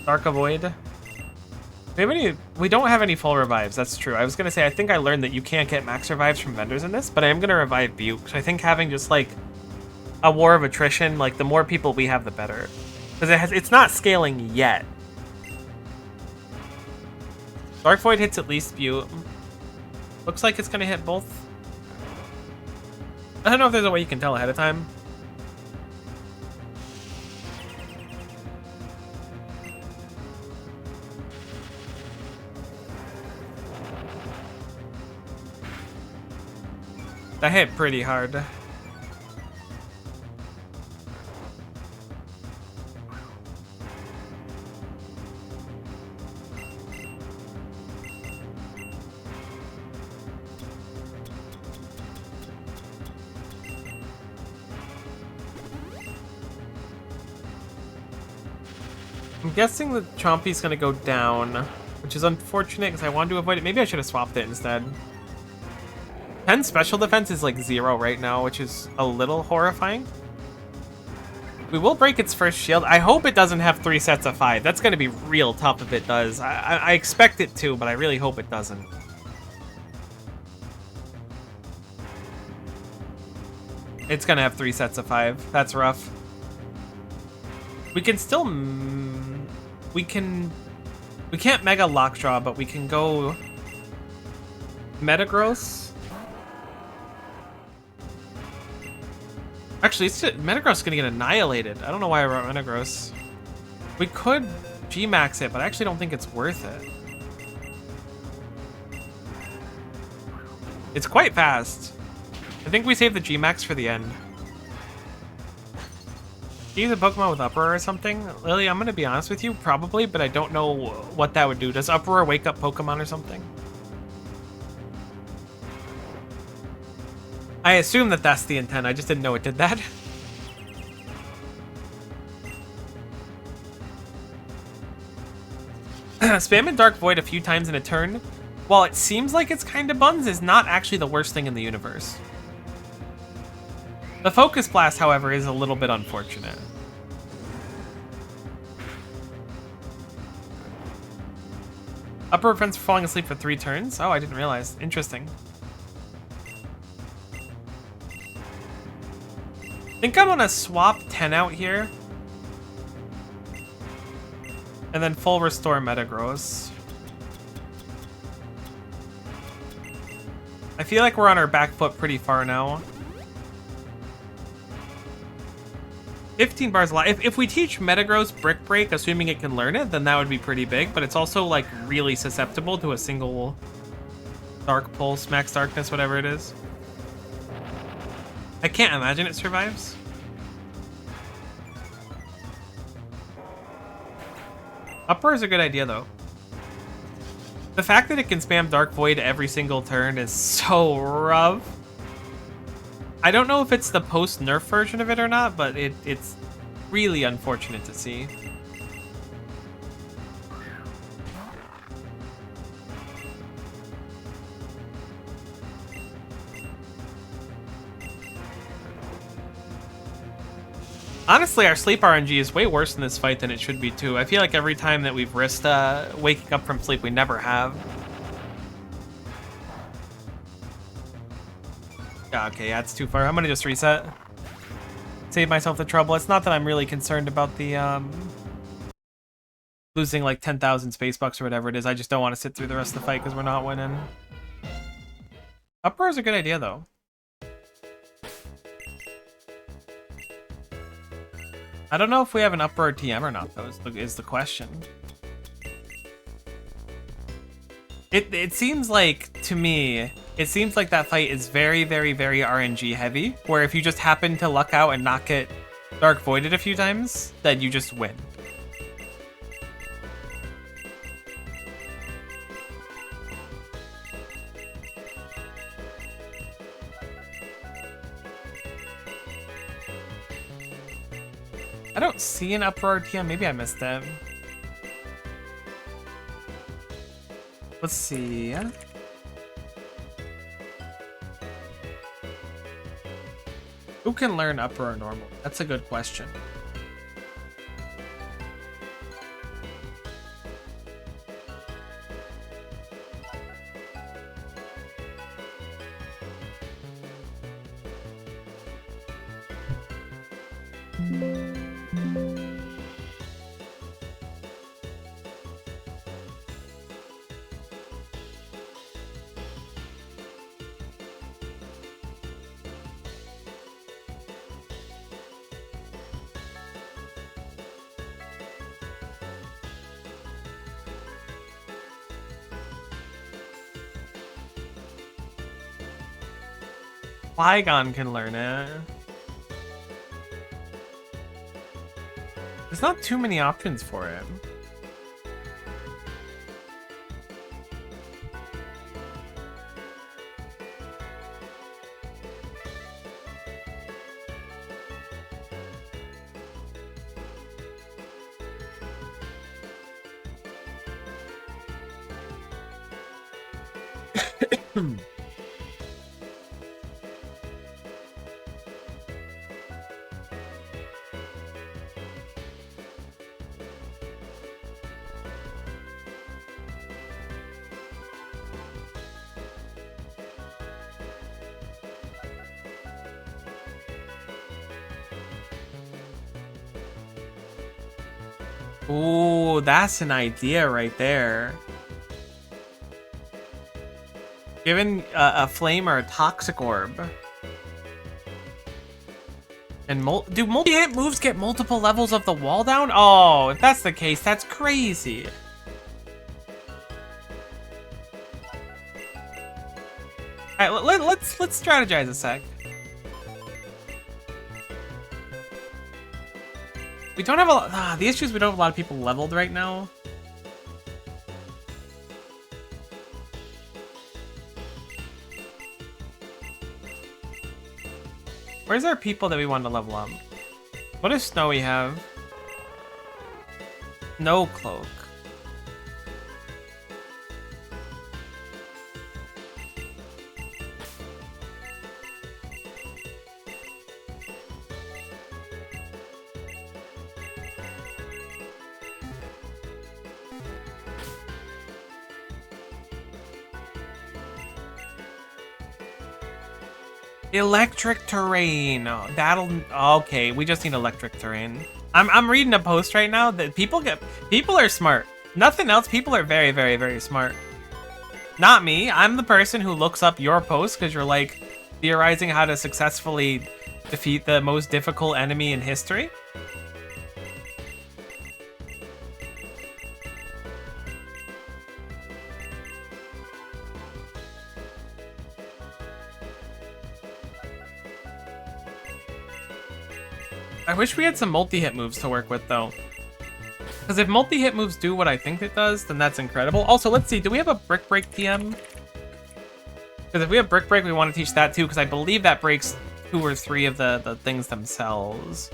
Dark Avoid. We don't have any full revives, that's true. I was gonna say, I think I learned that you can't get max revives from vendors in this, but I am gonna revive Butte. So I think having just like a war of attrition, like the more people we have, the better. Because it's not scaling yet. Dark Void hits at least Butte. Looks like it's gonna hit both. I don't know if there's a way you can tell ahead of time. That hit pretty hard. I'm guessing the Chompy's gonna go down, which is unfortunate because I wanted to avoid it. Maybe I should have swapped it instead. 10 special defense is like 0 right now, which is a little horrifying. We will break its first shield. I hope it doesn't have 3 sets of 5. That's gonna be real tough if it does. I expect it to, but I really hope it doesn't. It's gonna have 3 sets of 5. That's rough. We can still... We can't Mega Lockjaw, but we can go... Metagross? Actually, Metagross is gonna get annihilated. I don't know why I wrote Metagross. We could G-Max it, but I actually don't think it's worth it. It's quite fast. I think we save the G-Max for the end. Use a Pokemon with Uproar or something? Lily, I'm gonna be honest with you, probably, but I don't know what that would do. Does Uproar wake up Pokemon or something? I assume that that's the intent, I just didn't know it did that. Spamming Dark Void a few times in a turn, while it seems like it's kinda buns, is not actually the worst thing in the universe. The Focus Blast, however, is a little bit unfortunate. Upper prevents falling asleep for 3 turns? Oh, I didn't realize. Interesting. I think I'm gonna swap 10 out here. And then full restore Metagross. I feel like we're on our back foot pretty far now. 15 bars a lot. If we teach Metagross Brick Break, assuming it can learn it, then that would be pretty big, but it's also like really susceptible to a single Dark Pulse, Max Darkness, whatever it is. I can't imagine it survives. Uproar is a good idea though. The fact that it can spam Dark Void every single turn is so rough. I don't know if it's the post-nerf version of it or not, but it's really unfortunate to see. Honestly, our sleep RNG is way worse in this fight than it should be too. I feel like every time that we've risked waking up from sleep, we never have. Okay, yeah, it's too far. I'm gonna just reset. Save myself the trouble. It's not that I'm really concerned about the losing like 10,000 space bucks or whatever it is. I just don't want to sit through the rest of the fight because we're not winning. Uproar is a good idea though. I don't know if we have an Uproar TM or not though, is the question. It seems like, to me, it seems like that fight is very, very, very RNG heavy, where if you just happen to luck out and not get Dark Voided a few times, then you just win. I don't see an Uproar TM. Maybe I missed it. Let's see. Who can learn Uproar normal? That's a good question. Flygon can learn it. There's not too many options for it. Ooh, that's an idea right there. Given a flame or a toxic orb. And do multi-hit moves get multiple levels of the wall down? Oh, if that's the case, that's crazy. Alright, let's strategize a sec. We don't have a lot. The issue is we don't have a lot of people leveled right now. Where's our people that we want to level up? What does Snowy have? No cloak. Electric terrain. Oh, that'll okay. We just need electric terrain. I'm reading a post right now that people are smart. Nothing else. People are very, very, very smart. Not me. I'm the person who looks up your post because you're like theorizing how to successfully defeat the most difficult enemy in history. I wish we had some multi-hit moves to work with, though. Because if multi-hit moves do what I think it does, then that's incredible. Also, let's see. Do we have a Brick Break TM? Because if we have Brick Break, we want to teach that, too. Because I believe that breaks 2 or 3 of the things themselves.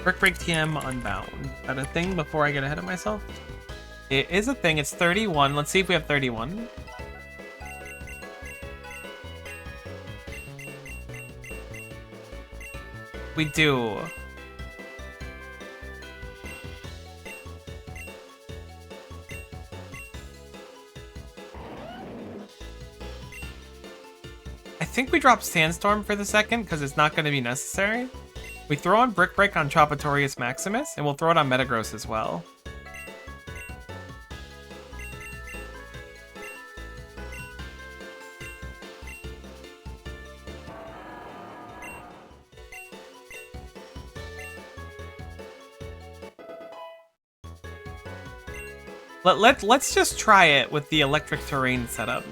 Brick Break TM Unbound. Is that a thing before I get ahead of myself? It is a thing. It's 31. Let's see if we have 31. We do. I think we drop Sandstorm for the second because it's not going to be necessary. We throw on Brick Break on Tropatorius Maximus, and we'll throw it on Metagross as well. Let's just try it with the electric terrain setup.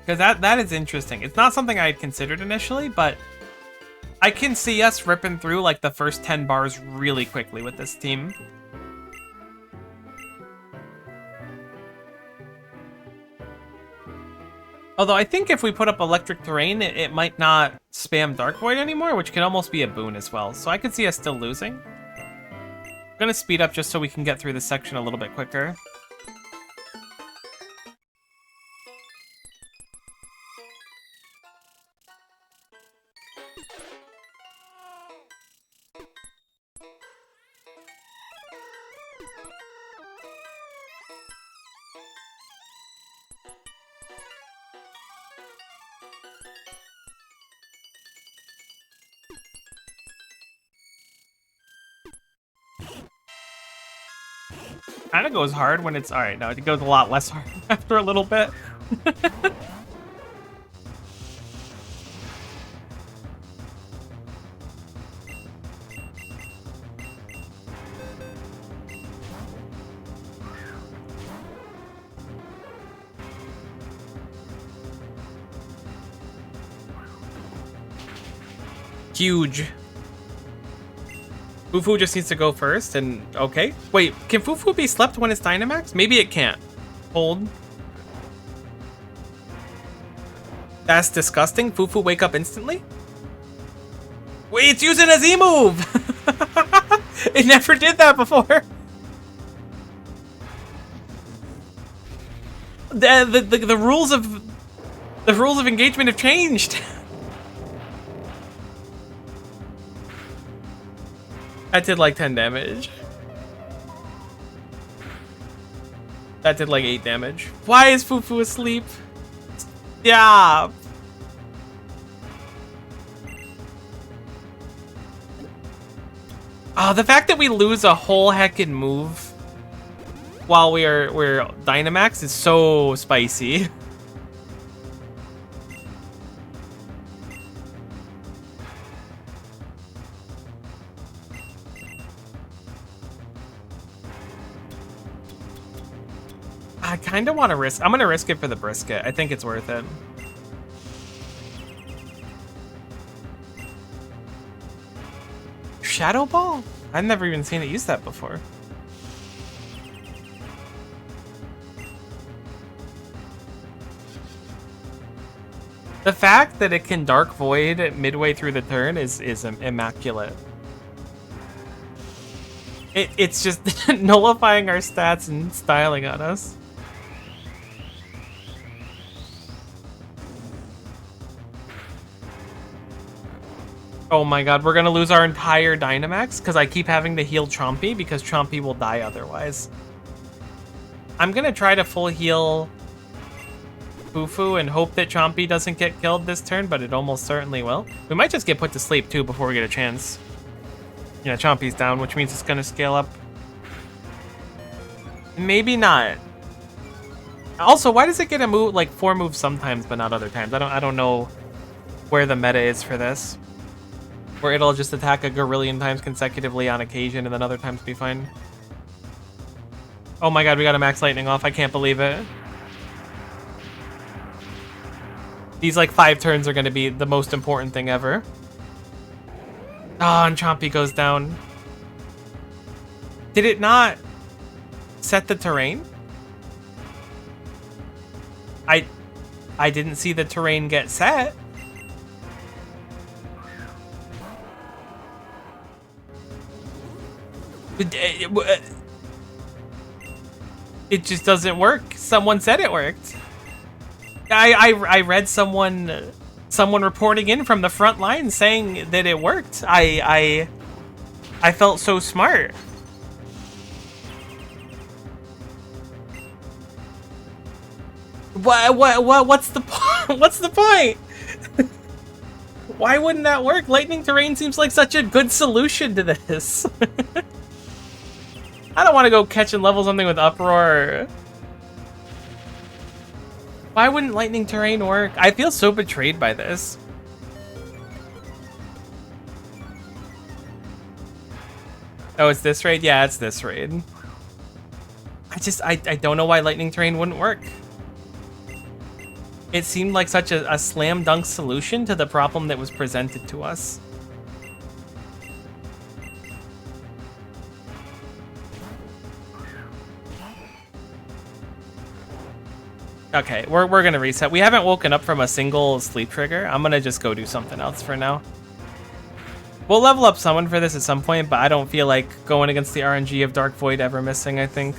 Because that is interesting. It's not something I had considered initially, but I can see us ripping through like the first 10 bars really quickly with this team. Although I think if we put up electric terrain, it might not spam Dark Void anymore, which could almost be a boon as well. So I could see us still losing. I'm gonna speed up just so we can get through this section a little bit quicker. Kind of goes hard when it's... Alright, no, it goes a lot less hard after a little bit. Huge. Fufu just needs to go first, and okay. Wait, can Fufu be slept when it's Dynamax? Maybe it can't. Hold. That's disgusting. Fufu wake up instantly? Wait, it's using a Z move! It never did that before. The rules of engagement have changed. That did like 10 damage. That did like 8 damage. Why is Fufu asleep? Yeah. Oh, the fact that we lose a whole heckin' move while we're Dynamax is so spicy. I kind of want to risk. I'm going to risk it for the brisket. I think it's worth it. Shadow Ball? I've never even seen it use that before. The fact that it can Dark Void midway through the turn is immaculate. It's just nullifying our stats and styling on us. Oh my god, we're gonna lose our entire Dynamax because I keep having to heal Chompy because Chompy will die otherwise. I'm gonna try to full heal Fufu and hope that Chompy doesn't get killed this turn, but it almost certainly will. We might just get put to sleep too before we get a chance. Yeah, Chompy's down, which means it's gonna scale up. Maybe not. Also, why does it get a move like 4 moves sometimes but not other times? I don't know where the meta is for this. Where it'll just attack a gorillion times consecutively on occasion and then other times be fine. Oh my god, we got a Max Lightning off. I can't believe it. These like 5 turns are going to be the most important thing ever. Oh, and Chompy goes down. Did it not set the terrain? I didn't see the terrain get set. It just doesn't work. Someone said it worked. I read someone reporting in from the front line saying that it worked. I felt so smart. What's the point? What's the point? Why wouldn't that work? Lightning terrain seems like such a good solution to this. I don't want to go catch and level something with Uproar. Why wouldn't lightning terrain work? I feel so betrayed by this. Oh, it's this raid? Yeah, it's this raid. I don't know why lightning terrain wouldn't work. It seemed like such a slam dunk solution to the problem that was presented to us. Okay, we're gonna reset. We haven't woken up from a single sleep trigger. I'm gonna just go do something else for now. We'll level up summon for this at some point, but I don't feel like going against the RNG of Dark Void ever missing, I think.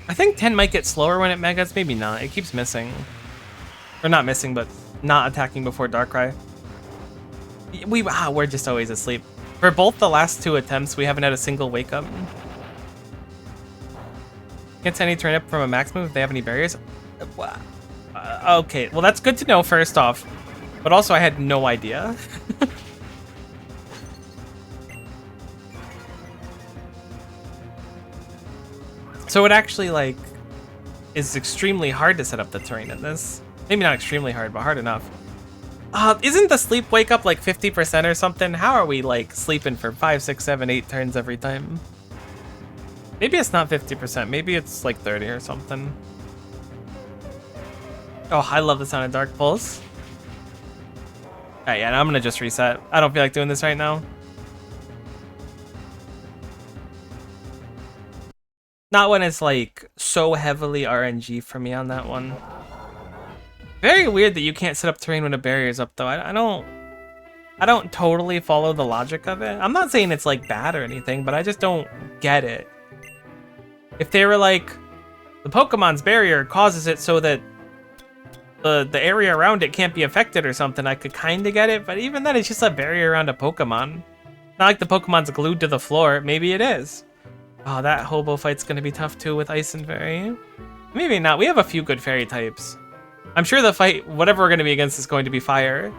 I think 10 might get slower when it megas, maybe not. It keeps missing. Or not missing, but not attacking before Darkrai. We're just always asleep. For both the last 2 attempts, we haven't had a single wake up. Gets any turn up from a max move if they have any barriers? Okay, well that's good to know first off. But also I had no idea. So it actually like is extremely hard to set up the terrain in this. Maybe not extremely hard, but hard enough. Isn't the sleep wake up like 50% or something? How are we like sleeping for 5, 6, 7, 8 turns every time? Maybe it's not 50%. Maybe it's like 30 or something. Oh, I love the sound of Dark Pulse. Alright, yeah, I'm gonna just reset. I don't feel like doing this right now. Not when it's like so heavily RNG for me on that one. Very weird that you can't set up terrain when a barrier is up though. I don't totally follow the logic of it. I'm not saying it's like bad or anything, but I just don't get it. If they were like, the Pokemon's barrier causes it so that the area around it can't be affected or something, I could kind of get it, but even then it's just a barrier around a Pokemon. Not like the Pokemon's glued to the floor. Maybe it is. Oh, that Hobo fight's gonna be tough too with Ice and Fairy. Maybe not. We have a few good Fairy types. I'm sure the fight, whatever we're gonna be against, is going to be fire.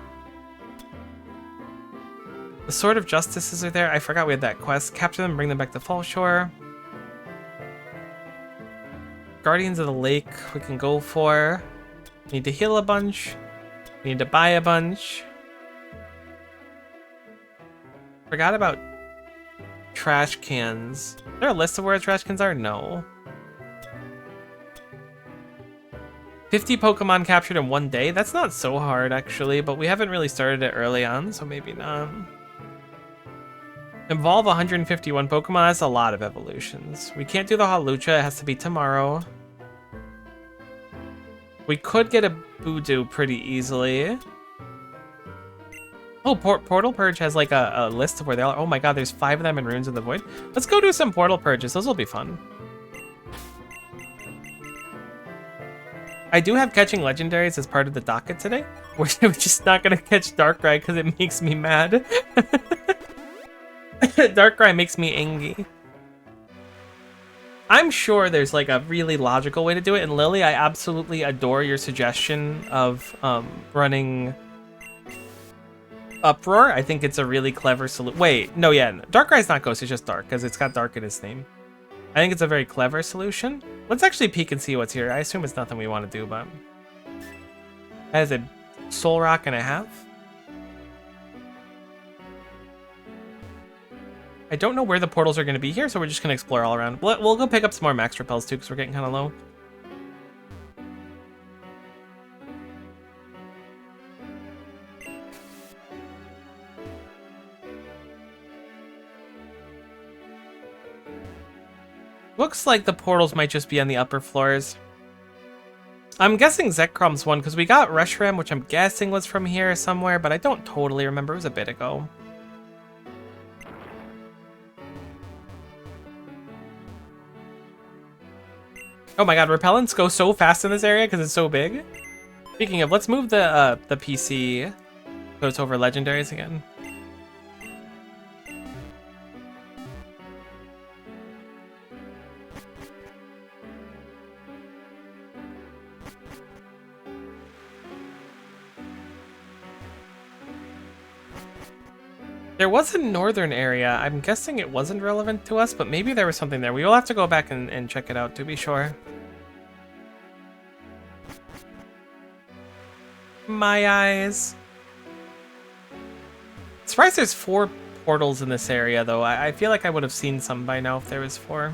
The Sword of Justices are there. I forgot we had that quest. Capture them, bring them back to Fallshore. Guardians of the Lake we can go for. Need to heal a bunch. We need to buy a bunch. Forgot about trash cans. Is there a list of where trash cans are? No. 50 Pokemon captured in 1 day? That's not so hard, actually, but we haven't really started it early on, so maybe not. Evolve 151 Pokemon? That's a lot of evolutions. We can't do the Hawlucha, it has to be tomorrow. We could get a Budew pretty easily. Oh, Portal Purge has like a list of where they are. Oh my god, there's 5 of them in Runes of the Void. Let's go do some Portal Purges, those will be fun. I do have catching Legendaries as part of the docket today. We're just not gonna catch Darkrai because it makes me mad. Darkrai makes me angry. I'm sure there's like a really logical way to do it, and Lily, I absolutely adore your suggestion of running Uproar. I think it's a really clever solution. Wait, no, yeah, Darkrai's not Ghost, it's just Dark, because it's got Dark in its name. I think it's a very clever solution. Let's actually peek and see what's here. I assume it's nothing we want to do, but... That is a Soul Rock and a half. I don't know where the portals are going to be here, so we're just going to explore all around. We'll go pick up some more Max Repels too, because we're getting kind of low. Looks like the portals might just be on the upper floors. I'm guessing Zekrom's one, because we got Reshiram, which I'm guessing was from here somewhere, but I don't totally remember. It was a bit ago. Oh my god, repellents go so fast in this area because it's so big. Speaking of, let's move the PC so it's over Legendaries again. There was a northern area. I'm guessing it wasn't relevant to us, but maybe there was something there. We will have to go back and check it out to be sure. My eyes. Surprised there's 4 portals in this area, though. I feel like I would have seen some by now if there was 4.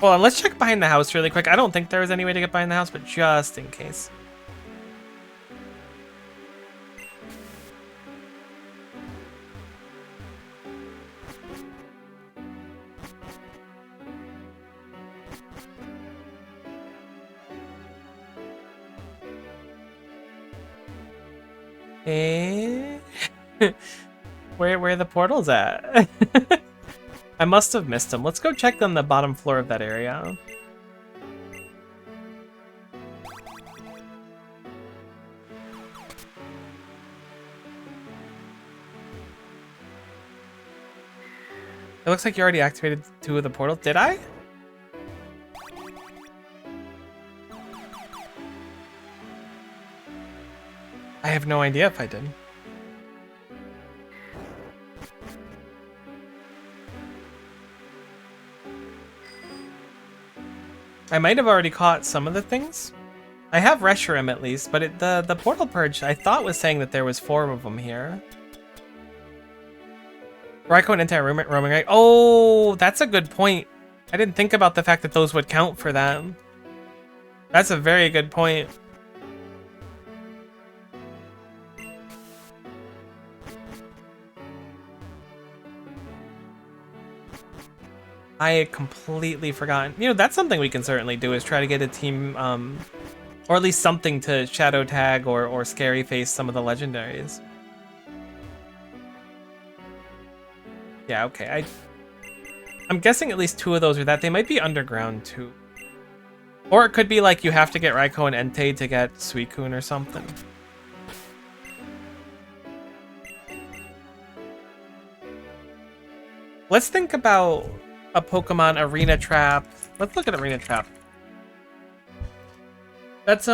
Well, let's check behind the house really quick. I don't think there was any way to get behind the house, but just in case. Eh? Where the portal's at? I must have missed them. Let's go check on the bottom floor of that area. It looks like you already activated 2 of the portals. Did I? I have no idea if I did. I might have already caught some of the things. I have Reshiram at least, but the portal purge I thought was saying that there was 4 of them here. Raikou and Entei roaming right. Oh, that's a good point. I didn't think about the fact that those would count for them. That's a very good point. I had completely forgotten. You know, that's something we can certainly do, is try to get a team, or at least something to shadow tag or scary face some of the legendaries. Yeah, okay. I'm guessing at least 2 of those are that. They might be underground too. Or it could be like you have to get Raikou and Entei to get Suicune or something. Let's think about a Pokemon Arena Trap. Let's look at Arena Trap. That's,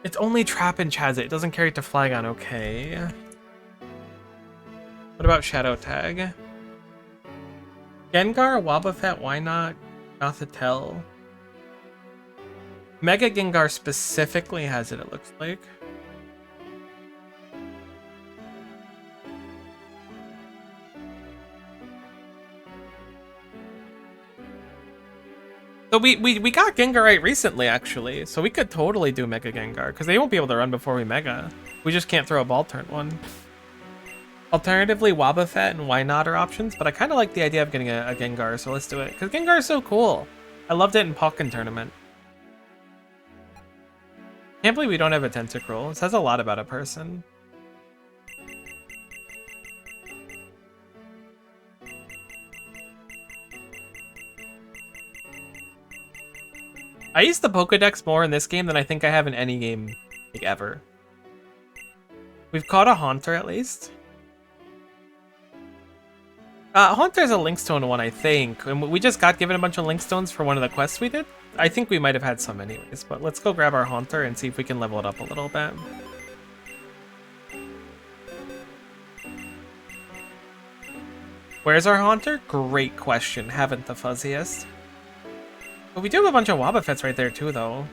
it's only Trap and Chazit. It doesn't carry to Flygon, okay. What about Shadow Tag? Gengar, Wobbuffet, why not? Gothitelle. Mega Gengar specifically has it looks like. So we got Gengar right recently, actually. So we could totally do Mega Gengar, because they won't be able to run before we Mega. We just can't throw a ball turn one. Alternatively, Wobbuffet and Why Not are options, but I kind of like the idea of getting a Gengar, so let's do it. Because Gengar is so cool. I loved it in Pokken Tournament. Can't believe we don't have a Tentacruel. It says a lot about a person. I use the Pokedex more in this game than I think I have in any game, like, ever. We've caught a Haunter at least. Haunter's a Linkstone one, I think. And we just got given a bunch of Linkstones for one of the quests we did. I think we might have had some anyways, but let's go grab our Haunter and see if we can level it up a little bit. Where's our Haunter? Great question. Haven't the fuzziest. But we do have a bunch of Wobbuffets right there too, though.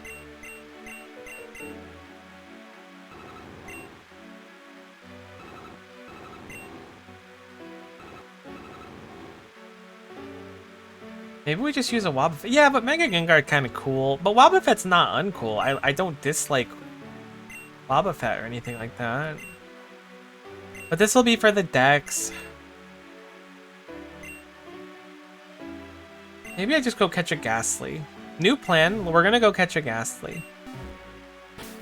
Maybe we just use a Wobbuffet. Yeah, but Mega Gengar kind of cool. But Wobbuffet's not uncool. I don't dislike Wobbuffet or anything like that. But this will be for the Dex. Maybe I just go catch a Ghastly. New plan, we're gonna go catch a Ghastly.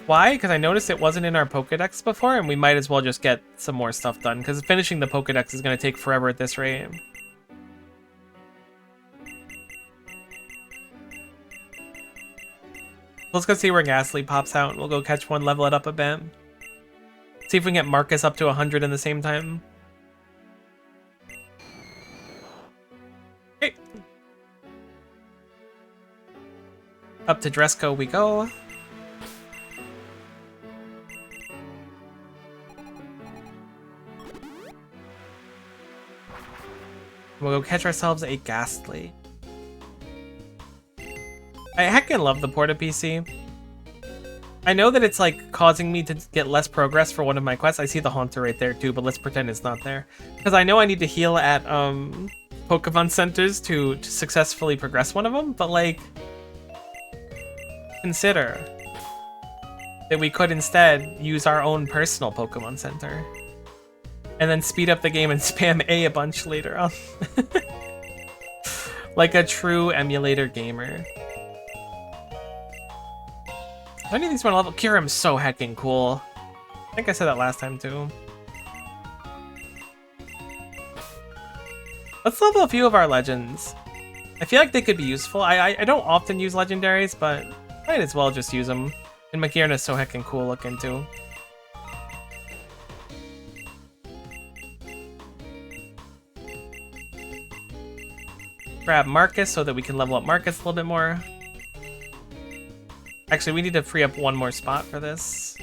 Why? Because I noticed it wasn't in our Pokedex before, and we might as well just get some more stuff done, because finishing the Pokedex is gonna take forever at this rate. Let's go see where Ghastly pops out, and we'll go catch one, level it up a bit. See if we can get Marcus up to 100 in the same time. Okay. Up to Dresco we go. We'll go catch ourselves a Ghastly. I heckin' love the Porta PC. I know that it's like causing me to get less progress for one of my quests. I see the Haunter right there too, but let's pretend it's not there. Because I know I need to heal at Pokemon centers to successfully progress one of them, but like, consider that we could instead use our own personal Pokemon center and then speed up the game and spam A bunch later on. Like a true emulator gamer. Do any of these want to level? Kyurem's so heckin' cool. I think I said that last time too. Let's level a few of our legends. I feel like they could be useful. I don't often use legendaries, but might as well just use them. And Magearna's so heckin' cool looking too. Grab Marcus so that we can level up Marcus a little bit more. Actually, we need to free up one more spot for this.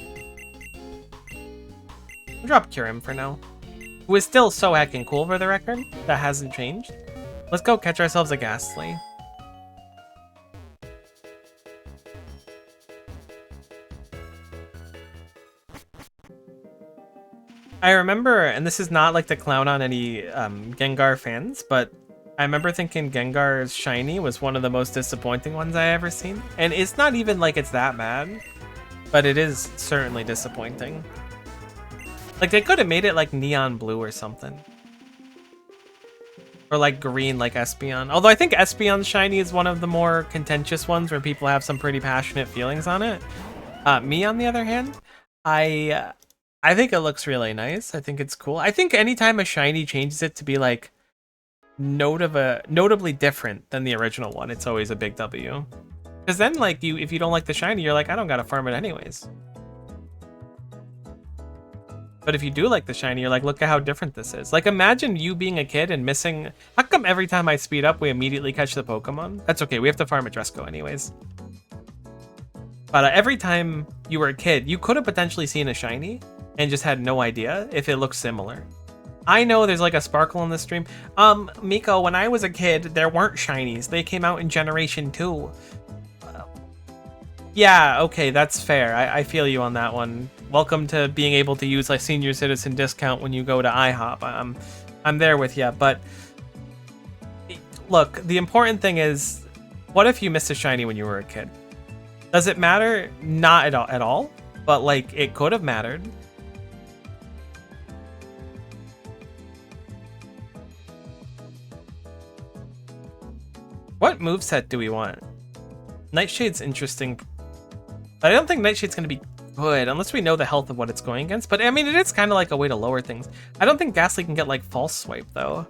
We'll drop Kyurem for now. Who is still so heckin' cool for the record. That hasn't changed. Let's go catch ourselves a Ghastly. I remember, and this is not like to clown on any Gengar fans, but I remember thinking Gengar's shiny was one of the most disappointing ones I ever seen. And it's not even like it's that bad, but it is certainly disappointing. Like they could have made it like neon blue or something. Or like green like Espeon. Although I think Espeon's shiny is one of the more contentious ones where people have some pretty passionate feelings on it. Me on the other hand, I think it looks really nice. I think it's cool. I think anytime a shiny changes it to be like notably different than the original one, it's always a big W. Because then like if you don't like the shiny, you're like, I don't gotta farm it anyways. But if you do like the shiny, you're like, look at how different this is. Like imagine you being a kid and missing, how come every time I speed up we immediately catch the Pokemon? That's okay, we have to farm a Dresco anyways. But every time you were a kid, you could have potentially seen a shiny and just had no idea if it looks similar. I know there's like a sparkle in this stream. Miko, when I was a kid, there weren't shinies. They came out in Generation 2. Yeah, okay, that's fair. I feel you on that one. Welcome to being able to use like senior citizen discount when you go to IHOP. I'm there with you, but look, the important thing is, what if you missed a shiny when you were a kid? Does it matter? Not at all, but like it could have mattered. What moveset do we want? Nightshade's interesting, but I don't think Nightshade's going to be good unless we know the health of what it's going against. But I mean, it is kind of like a way to lower things. I don't think Ghastly can get like False Swipe though.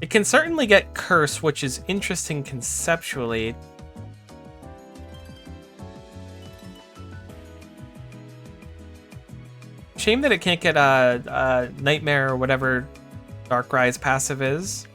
It can certainly get Curse, which is interesting conceptually. Shame that it can't get Nightmare or whatever Darkrai's passive is.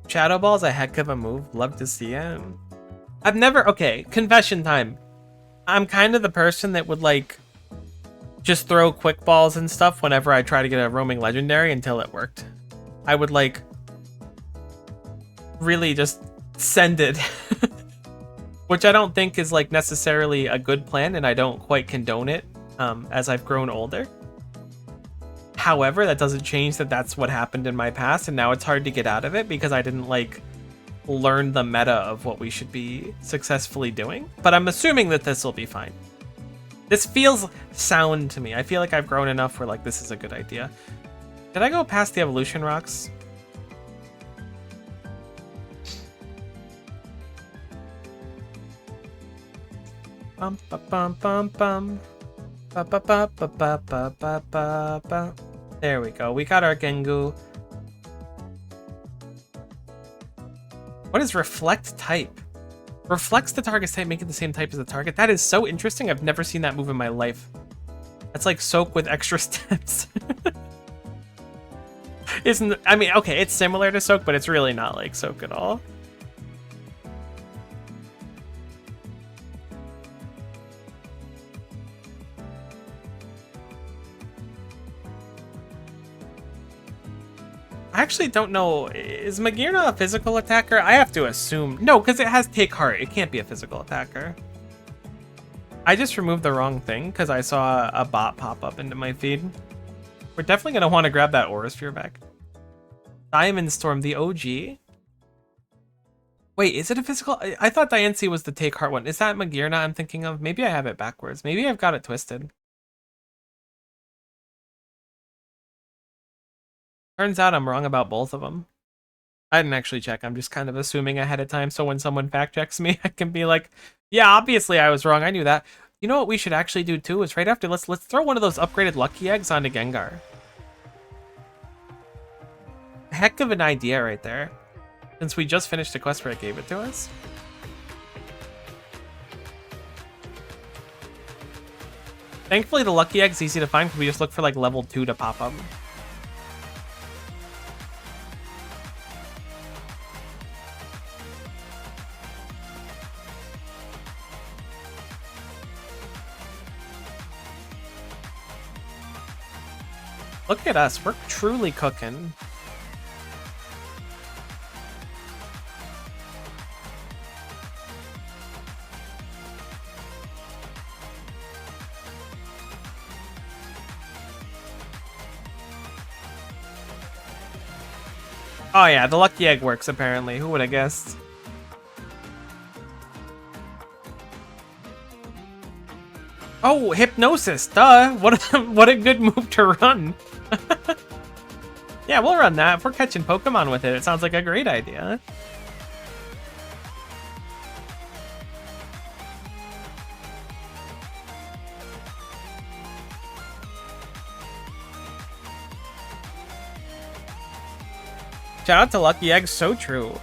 Shadow Ball's a heck of a move. Love to see it. I've never... Okay, confession time. I'm kind of the person that would, like, just throw quick balls and stuff whenever I try to get a roaming legendary until it worked. I would, like, really just send it. Which I don't think is, like, necessarily a good plan, and I don't quite condone it as I've grown older. However, that doesn't change that that's what happened in my past, and now it's hard to get out of it because I didn't, like, learn the meta of what we should be successfully doing. But I'm assuming that this will be fine. This feels sound to me. I feel like I've grown enough where, like, this is a good idea. Did I go past the evolution rocks? Bum ba bum bum bum. Ba ba ba ba ba ba ba ba ba. There we go. We got our Gengu. What is reflect type? Reflects the target's type, make it the same type as the target. That is so interesting. I've never seen that move in my life. That's like Soak with extra steps. Isn't, I mean, okay, it's similar to Soak, but it's really not like Soak at all. I actually don't know. Is Magearna a physical attacker? I have to assume. No, because it has Take Heart. It can't be a physical attacker. I just removed the wrong thing because I saw a bot pop up into my feed. We're definitely going to want to grab that Aura Sphere back. Diamond Storm, the OG. Wait, is it a physical? I thought Diancie was the Take Heart one. Is that Magearna I'm thinking of? Maybe I have it backwards. Maybe I've got it twisted. Turns out I'm wrong about both of them. I didn't actually check. I'm just kind of assuming ahead of time, so when someone fact checks me, I can be like, yeah, obviously I was wrong. I knew that. You know what we should actually do too is right after let's throw one of those upgraded lucky eggs onto Gengar. Heck of an idea right there. Since we just finished the quest where it gave it to us. Thankfully the lucky egg's easy to find because we just look for like level 2 to pop up. Look at us, we're truly cooking. Oh yeah, the lucky egg works apparently. Who would have guessed? Oh, Hypnosis, duh! What a good move to run. Yeah, we'll run that. If we're catching Pokemon with it, it sounds like a great idea. Shout out to Lucky Egg, so true.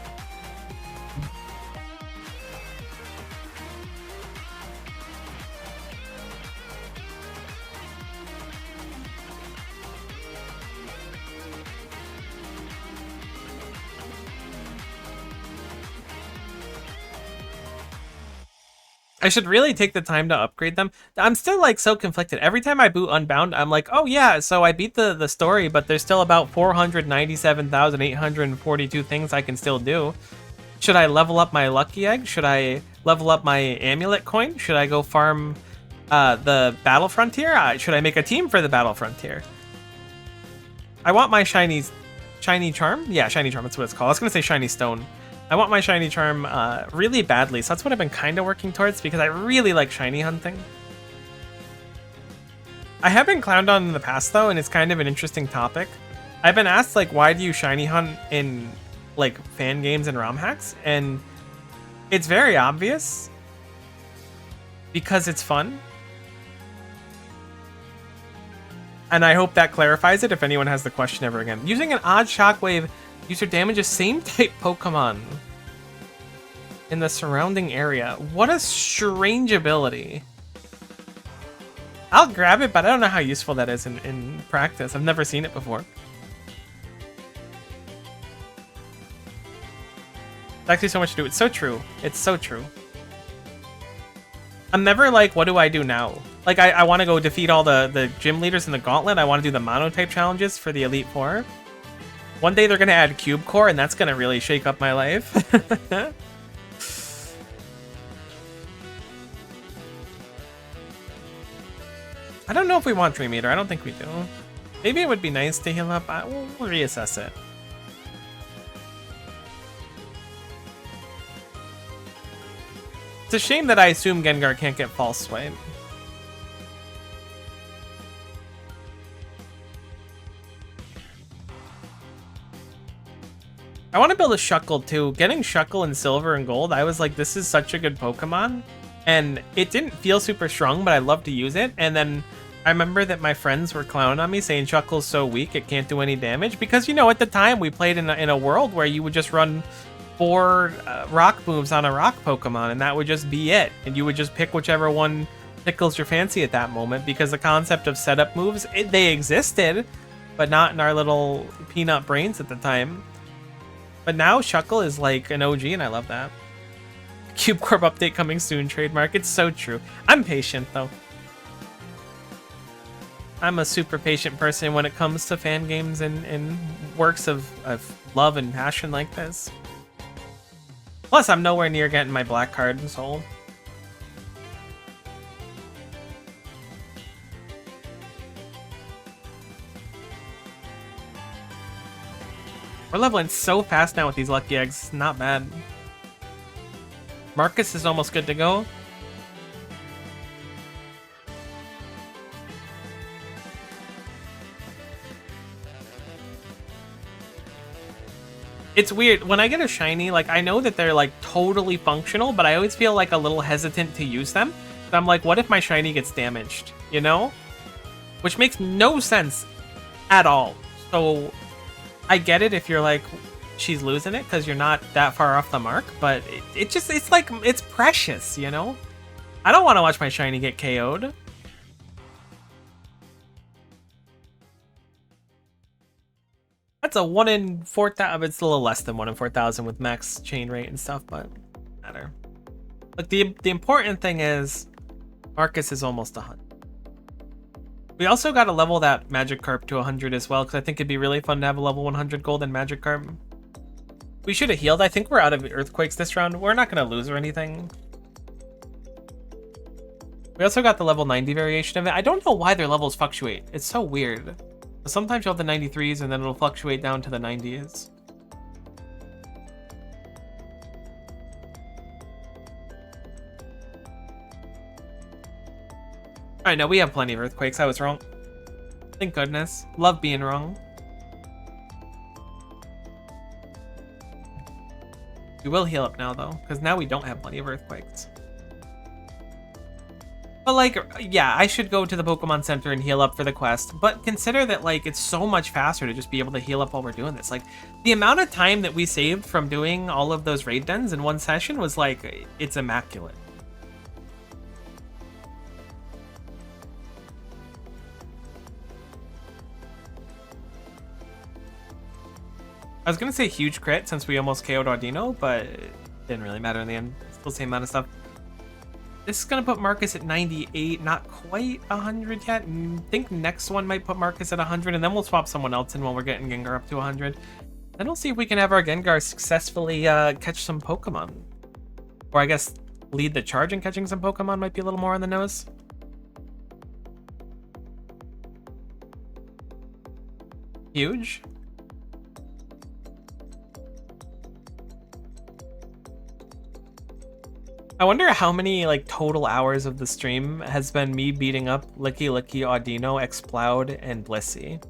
I should really take the time to upgrade them. I'm still like so conflicted. Every time I boot Unbound, I'm like, oh yeah, so I beat the story, but there's still about 497,842 things I can still do. Should I level up my lucky egg? Should I level up my amulet coin? Should I go farm the battle frontier? Should I make a team for the battle frontier? I want my shiny charm. Yeah, shiny charm, that's what it's called. I was gonna say shiny stone. I want my shiny charm really badly, so that's what I've been kind of working towards because I really like shiny hunting. I have been clowned on in the past though, and it's kind of an interesting topic. I've been asked like, why do you shiny hunt in like fan games and ROM hacks? And it's very obvious. Because it's fun. And I hope that clarifies it if anyone has the question ever again. Using an odd shockwave, user damages same type Pokemon in the surrounding area. What a strange ability. I'll grab it, but I don't know how useful that is in practice. I've never seen it before. It's actually so much to do. It's so true. It's so true. I'm never like, what do I do now? Like, I want to go defeat all the gym leaders in the gauntlet. I want to do the mono-type challenges for the Elite Four. One day they're going to add Cube Core, and that's going to really shake up my life. I don't know if we want Dream Eater. I don't think we do. Maybe it would be nice to heal up. We'll reassess it. It's a shame that I assume Gengar can't get False Swipe. I want to build a Shuckle too. Getting Shuckle in Silver and Gold, I was like, this is such a good Pokemon. And it didn't feel super strong, but I love to use it. And then I remember that my friends were clowning on me saying Shuckle's so weak, it can't do any damage. Because, you know, at the time we played in a world where you would just run 4 rock moves on a rock Pokemon, and that would just be it. And you would just pick whichever one tickles your fancy at that moment, because the concept of setup moves, they existed, but not in our little peanut brains at the time. But now Shuckle is like an OG, and I love that. Cube Corp update coming soon, trademark. It's so true. I'm patient, though. I'm a super patient person when it comes to fan games and works of love and passion like this. Plus, I'm nowhere near getting my black card sold. We're leveling so fast now with these lucky eggs. Not bad. Marcus is almost good to go. It's weird. When I get a shiny, like, I know that they're, like, totally functional, but I always feel, like, a little hesitant to use them. So I'm like, what if my shiny gets damaged? You know? Which makes no sense at all. So I get it if you're like, she's losing it because you're not that far off the mark, but it's like, it's precious, you know? I don't want to watch my shiny get KO'd. That's a 1 in 4,000. It's a little less than 1 in 4,000 with max chain rate and stuff, but matter. Like the important thing is Marcus is almost 100. We also got to level that Magikarp to 100 as well, because I think it'd be really fun to have a level 100 golden Magikarp. We should have healed. I think we're out of Earthquakes this round. We're not going to lose or anything. We also got the level 90 variation of it. I don't know why their levels fluctuate. It's so weird. Sometimes you'll have the 93s and then it'll fluctuate down to the 90s. Alright, no, we have plenty of Earthquakes. I was wrong. Thank goodness. Love being wrong. We will heal up now, though, because now we don't have plenty of Earthquakes. But, like, yeah, I should go to the Pokemon Center and heal up for the quest. But consider that, like, it's so much faster to just be able to heal up while we're doing this. Like, the amount of time that we saved from doing all of those raid dens in one session was, like, it's immaculate. I was going to say huge crit since we almost KO'd Audino, but it didn't really matter in the end. Still the same amount of stuff. This is going to put Marcus at 98, not quite 100 yet. I think next one might put Marcus at 100, and then we'll swap someone else in while we're getting Gengar up to 100. Then we'll see if we can have our Gengar successfully catch some Pokemon. Or I guess lead the charge in catching some Pokemon might be a little more on the nose. Huge. I wonder how many like total hours of the stream has been me beating up Licky Licky, Audino, Exploud, and Blissey.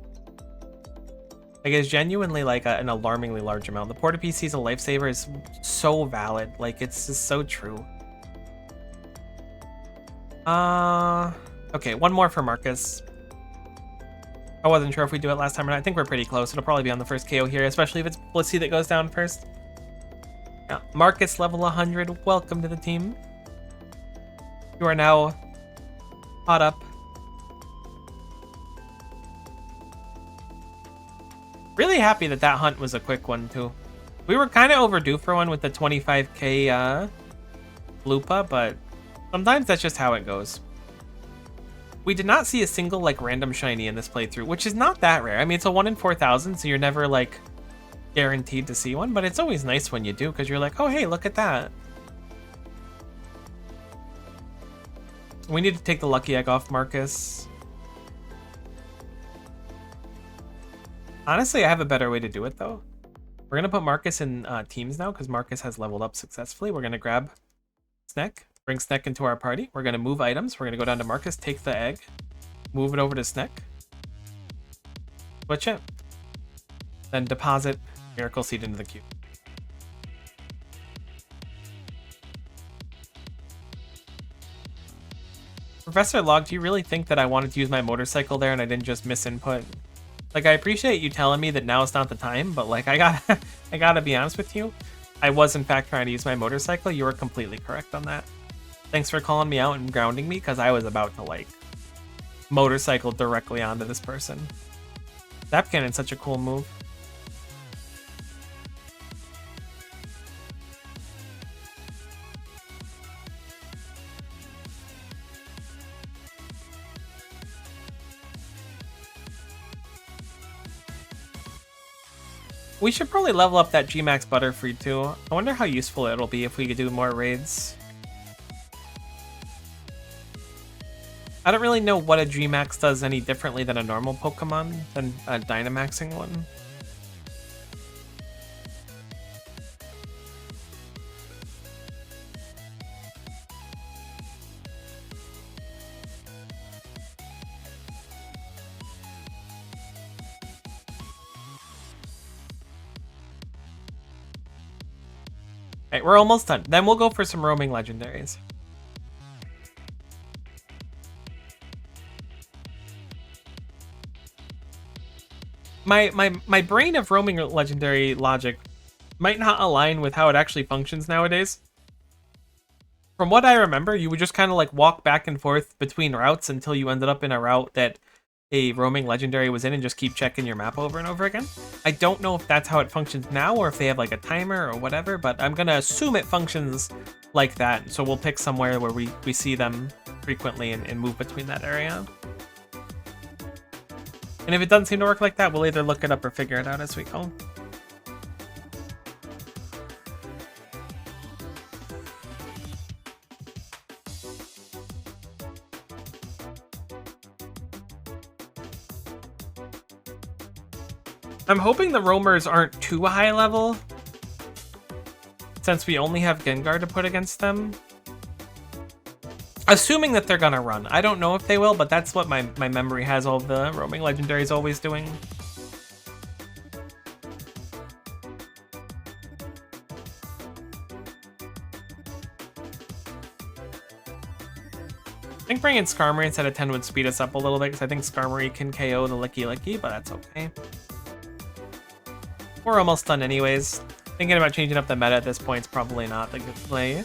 Like it's genuinely like an alarmingly large amount. The Porta PC is a lifesaver is so valid. Like it's just so true. Okay, one more for Marcus. I wasn't sure if we do it last time or not. I think we're pretty close. It'll probably be on the first KO here, especially if it's Blissey that goes down first. Yeah, Marcus level 100, welcome to the team. You are now caught up. Really happy that that hunt was a quick one too. We were kind of overdue for one with the 25k Lupa, but sometimes that's just how it goes. We did not see a single like random shiny in this playthrough, which is not that rare. I mean, it's a 1 in 4,000, so you're never like guaranteed to see one, but it's always nice when you do because you're like, oh hey, look at that. We need to take the lucky egg off Marcus. Honestly, I have a better way to do it though. We're gonna put Marcus in teams now because Marcus has leveled up successfully. We're gonna grab Sneck, bring Sneck into our party. We're gonna move items. We're gonna go down to Marcus, take the egg, move it over to Sneck, switch it, then deposit Miracle Seed into the cube. Professor Log, do you really think that I wanted to use my motorcycle there and I didn't just miss input? Like, I appreciate you telling me that now is not the time, but like, I gotta be honest with you. I was in fact trying to use my motorcycle. You were completely correct on that. Thanks for calling me out and grounding me because I was about to like motorcycle directly onto this person. Zap Cannon's such a cool move. We should probably level up that Gmax Butterfree too. I wonder how useful it'll be if we could do more raids. I don't really know what a Gmax does any differently than a normal Pokemon, than a Dynamaxing one. Alright, we're almost done. Then we'll go for some roaming legendaries. My brain of roaming legendary logic might not align with how it actually functions nowadays. From what I remember, you would just kind of like walk back and forth between routes until you ended up in a route that a roaming legendary was in and just keep checking your map over and over again. I don't know if that's how it functions now or if they have like a timer or whatever, but I'm gonna assume it functions like that. So we'll pick somewhere where we see them frequently and move between that area. And if it doesn't seem to work like that, we'll either look it up or figure it out as we go. I'm hoping the roamers aren't too high level, since we only have Gengar to put against them. Assuming that they're gonna run. I don't know if they will, but that's what my memory has all the roaming legendaries always doing. I think bringing Skarmory instead of 10 would speed us up a little bit, because I think Skarmory can KO the Licky Licky, but that's okay. We're almost done anyways. Thinking about changing up the meta at this point is probably not the good play.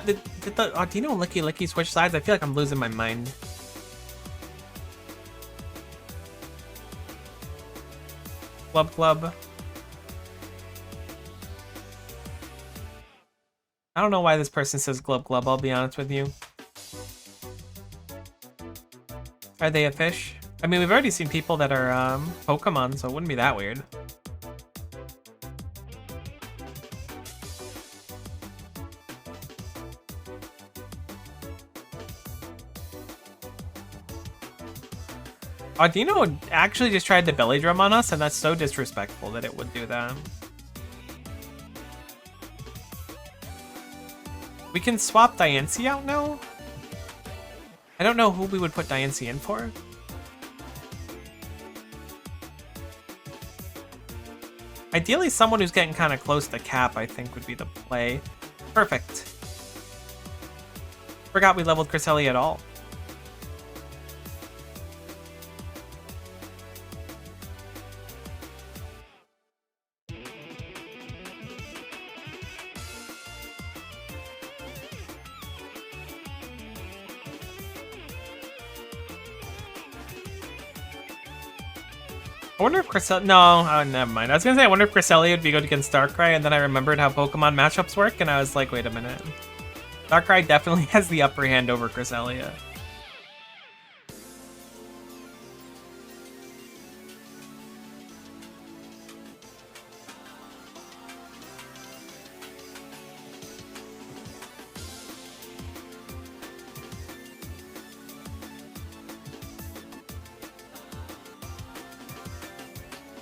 Did the Audino Licky Licky switch sides? I feel like I'm losing my mind. Glub Glub. I don't know why this person says Glub Glub, I'll be honest with you. Are they a fish? I mean, we've already seen people that are Pokemon, so it wouldn't be that weird. Audino actually just tried to belly drum on us, and that's so disrespectful that it would do that. We can swap Diancie out now? I don't know who we would put Diancie in for. Ideally, someone who's getting kind of close to cap, I think, would be the play. Perfect. Forgot we leveled Cresselia at all. I wonder if Cresselia... No, oh, never mind. I was gonna say, I wonder if Cresselia would be good against Darkrai, and then I remembered how Pokemon matchups work, and I was like, wait a minute. Darkrai definitely has the upper hand over Cresselia.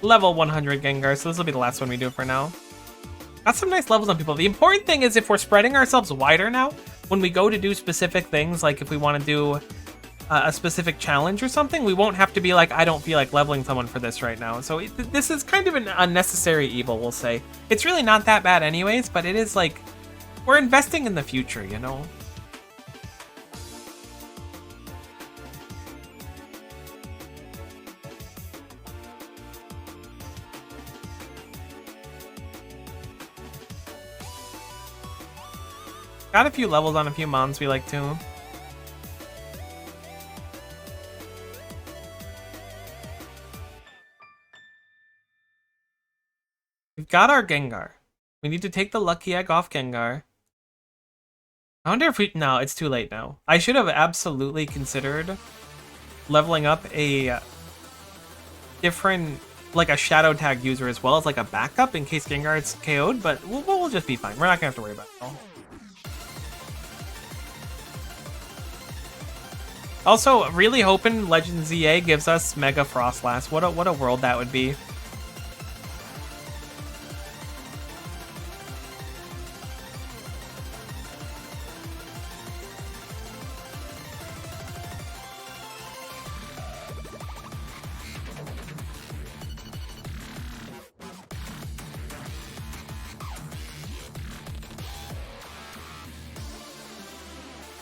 Level 100 Gengar, so this will be the last one we do for now. Got some nice levels on people. The important thing is if we're spreading ourselves wider now, when we go to do specific things, like if we want to do a specific challenge or something, we won't have to be like, I don't feel like leveling someone for this right now. So this is kind of an unnecessary evil, we'll say. It's really not that bad anyways, but it is like, we're investing in the future, you know? Got a few levels on a few mons we like too. got our Gengar. We need to take the lucky egg off Gengar. I wonder if we... No, it's too late now. I should have absolutely considered leveling up a different, like a shadow tag user as well as like a backup in case Gengar gets KO'd, but we'll just be fine. We're not gonna have to worry about it. Also, really hoping Legend ZA gives us Mega Frostlass. What a world that would be.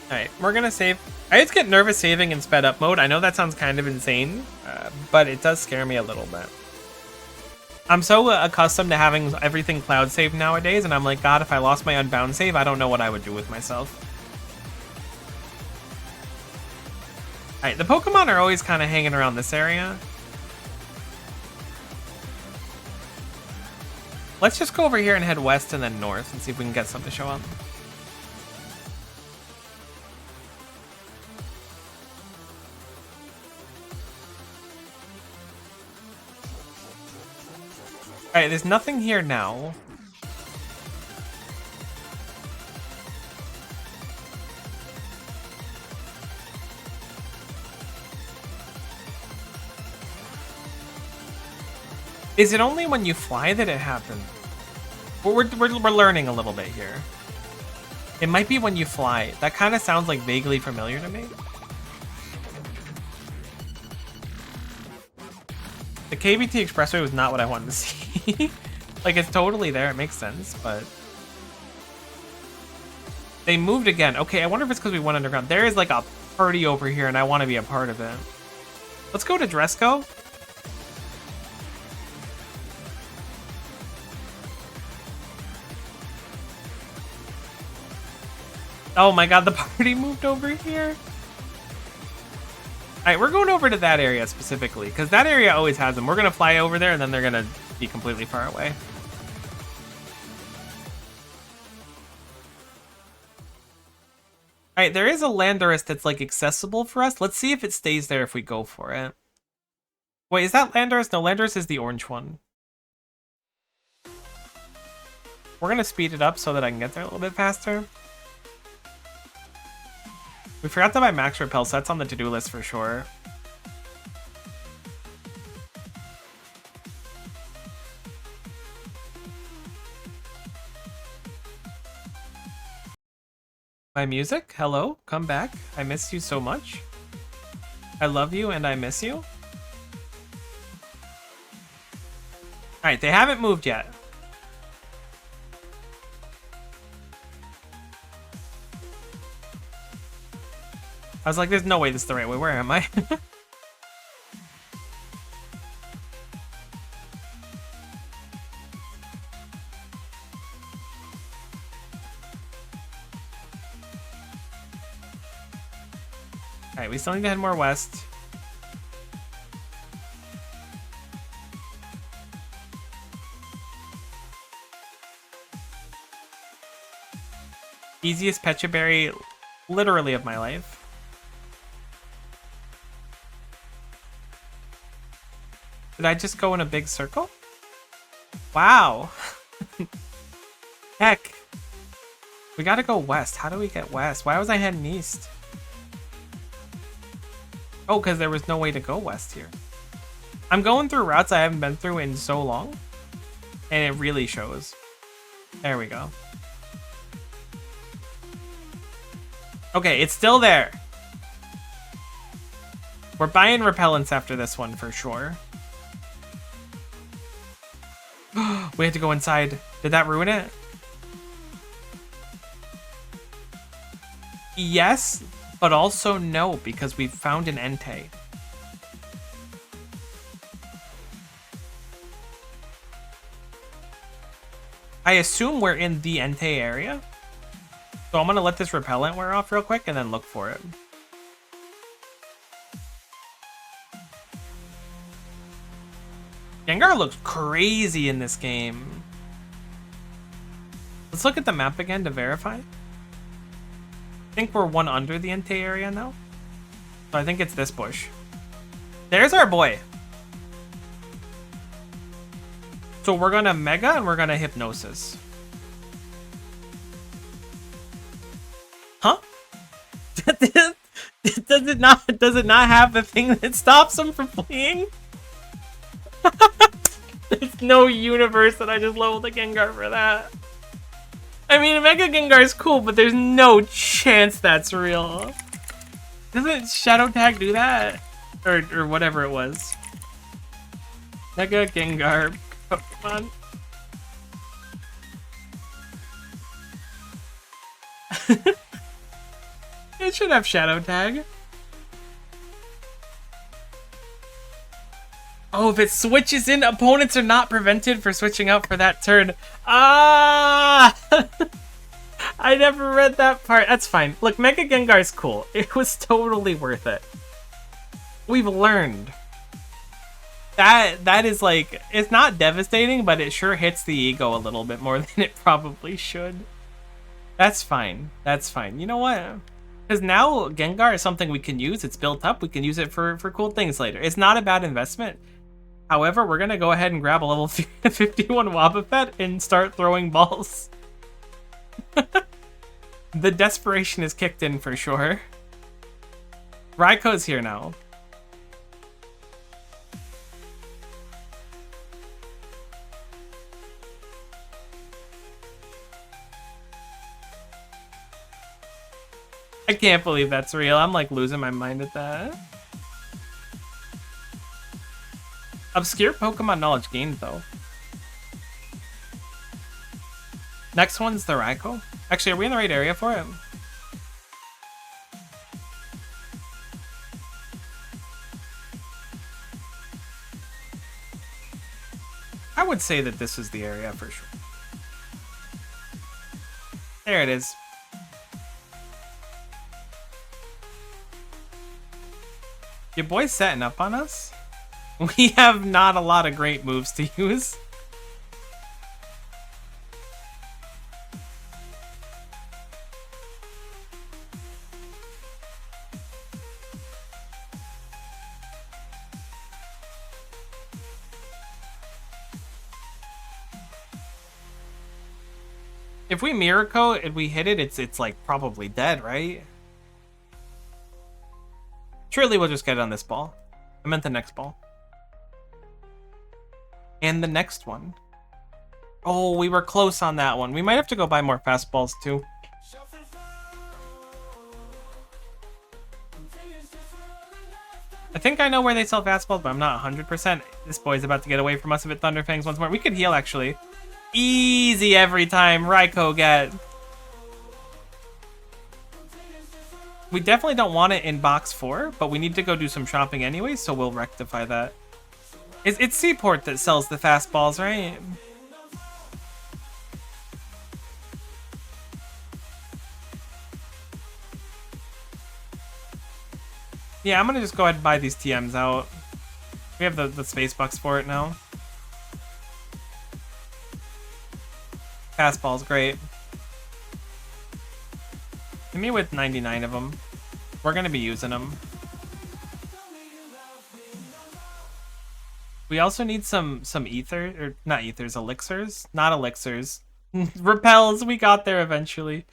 Alright, we're gonna save. I just get nervous saving in sped up mode. I know that sounds kind of insane, but it does scare me a little bit. I'm so accustomed to having everything cloud saved nowadays, and I'm like, God, if I lost my Unbound save, I don't know what I would do with myself. Alright, the Pokemon are always kind of hanging around this area. Let's just go over here and head west and then north and see if we can get something to show up. Alright, there's nothing here now. Is it only when you fly that it happens? We're learning a little bit here. It might be when you fly. That kind of sounds like vaguely familiar to me. The KBT Expressway was not what I wanted to see. Like, it's totally there. It makes sense, but... They moved again. Okay, I wonder if it's because we went underground. There is, like, a party over here, and I want to be a part of it. Let's go to Dresco. Oh my god, the party moved over here. Alright, we're going over to that area specifically, because that area always has them. We're going to fly over there, and then they're going to be completely far away. Alright, there is a Landorus that's, like, accessible for us. Let's see if it stays there if we go for it. Wait, is that Landorus? No, Landorus is the orange one. We're going to speed it up so that I can get there a little bit faster. We forgot to buy Max Repel, so that's on the to-do list for sure. My music? Hello? Come back. I miss you so much. I love you and I miss you. Alright, they haven't moved yet. I was like, there's no way this is the right way. Where am I? Alright, we still need to head more west. Easiest Pecha Berry, literally, of my life. Did I just go in a big circle? Wow. Heck. We gotta go west. How do we get west? Why was I heading east? Oh, because there was no way to go west here. I'm going through routes I haven't been through in so long. And it really shows. There we go. Okay, it's still there. We're buying repellents after this one for sure. We had to go inside. Did that ruin it? Yes, but also no, because we found an Entei. I assume we're in the Entei area. So I'm going to let this repellent wear off real quick and then look for it. Gengar looks crazy in this game. Let's look at the map again to verify. I think we're one under the Entei area now. So I think it's this bush. There's our boy. So we're gonna Mega and we're gonna Hypnosis. Huh? Does it not have the thing that stops him from fleeing? There's no universe that I just leveled a Gengar for that. I mean, Mega Gengar is cool, but there's no chance that's real. Doesn't Shadow Tag do that? Or whatever it was. Mega Gengar Pokemon. It should have Shadow Tag. Oh, if it switches in, opponents are not prevented for switching out for that turn. Ah! I never read that part. That's fine. Look, Mega Gengar's cool. It was totally worth it. We've learned. That is like, it's not devastating, but it sure hits the ego a little bit more than it probably should. That's fine. That's fine. You know what? Because now Gengar is something we can use. It's built up. We can use it for cool things later. It's not a bad investment. However, we're going to go ahead and grab a level 51 Wobbuffet and start throwing balls. The desperation is kicked in for sure. Raikou's here now. I can't believe that's real. I'm like losing my mind at that. Obscure Pokemon knowledge gained though. Next one's the Raikou. Actually, are we in the right area for it? I would say that this is the area for sure. There it is. Your boy's setting up on us? We have not a lot of great moves to use. If we Miracle and we hit it, it's like probably dead, right? Surely we'll just get it on this ball. I meant the next ball. And the next one. Oh, we were close on that one. We might have to go buy more fastballs too. I think I know where they sell fastballs, but I'm not 100%. This boy's about to get away from us if it Thunderfangs once more. We could heal, actually. Easy every time. Raikou get. We definitely don't want it in box 4, but we need to go do some shopping anyway, so we'll rectify that. It's Seaport that sells the fastballs, right? Yeah, I'm gonna just go ahead and buy these TMs out. We have the space bucks for it now. Fastball's great. Hit me with 99 of them. We're gonna be using them. We also need some ether, or not ethers, elixirs? Not elixirs. Repels, we got there eventually.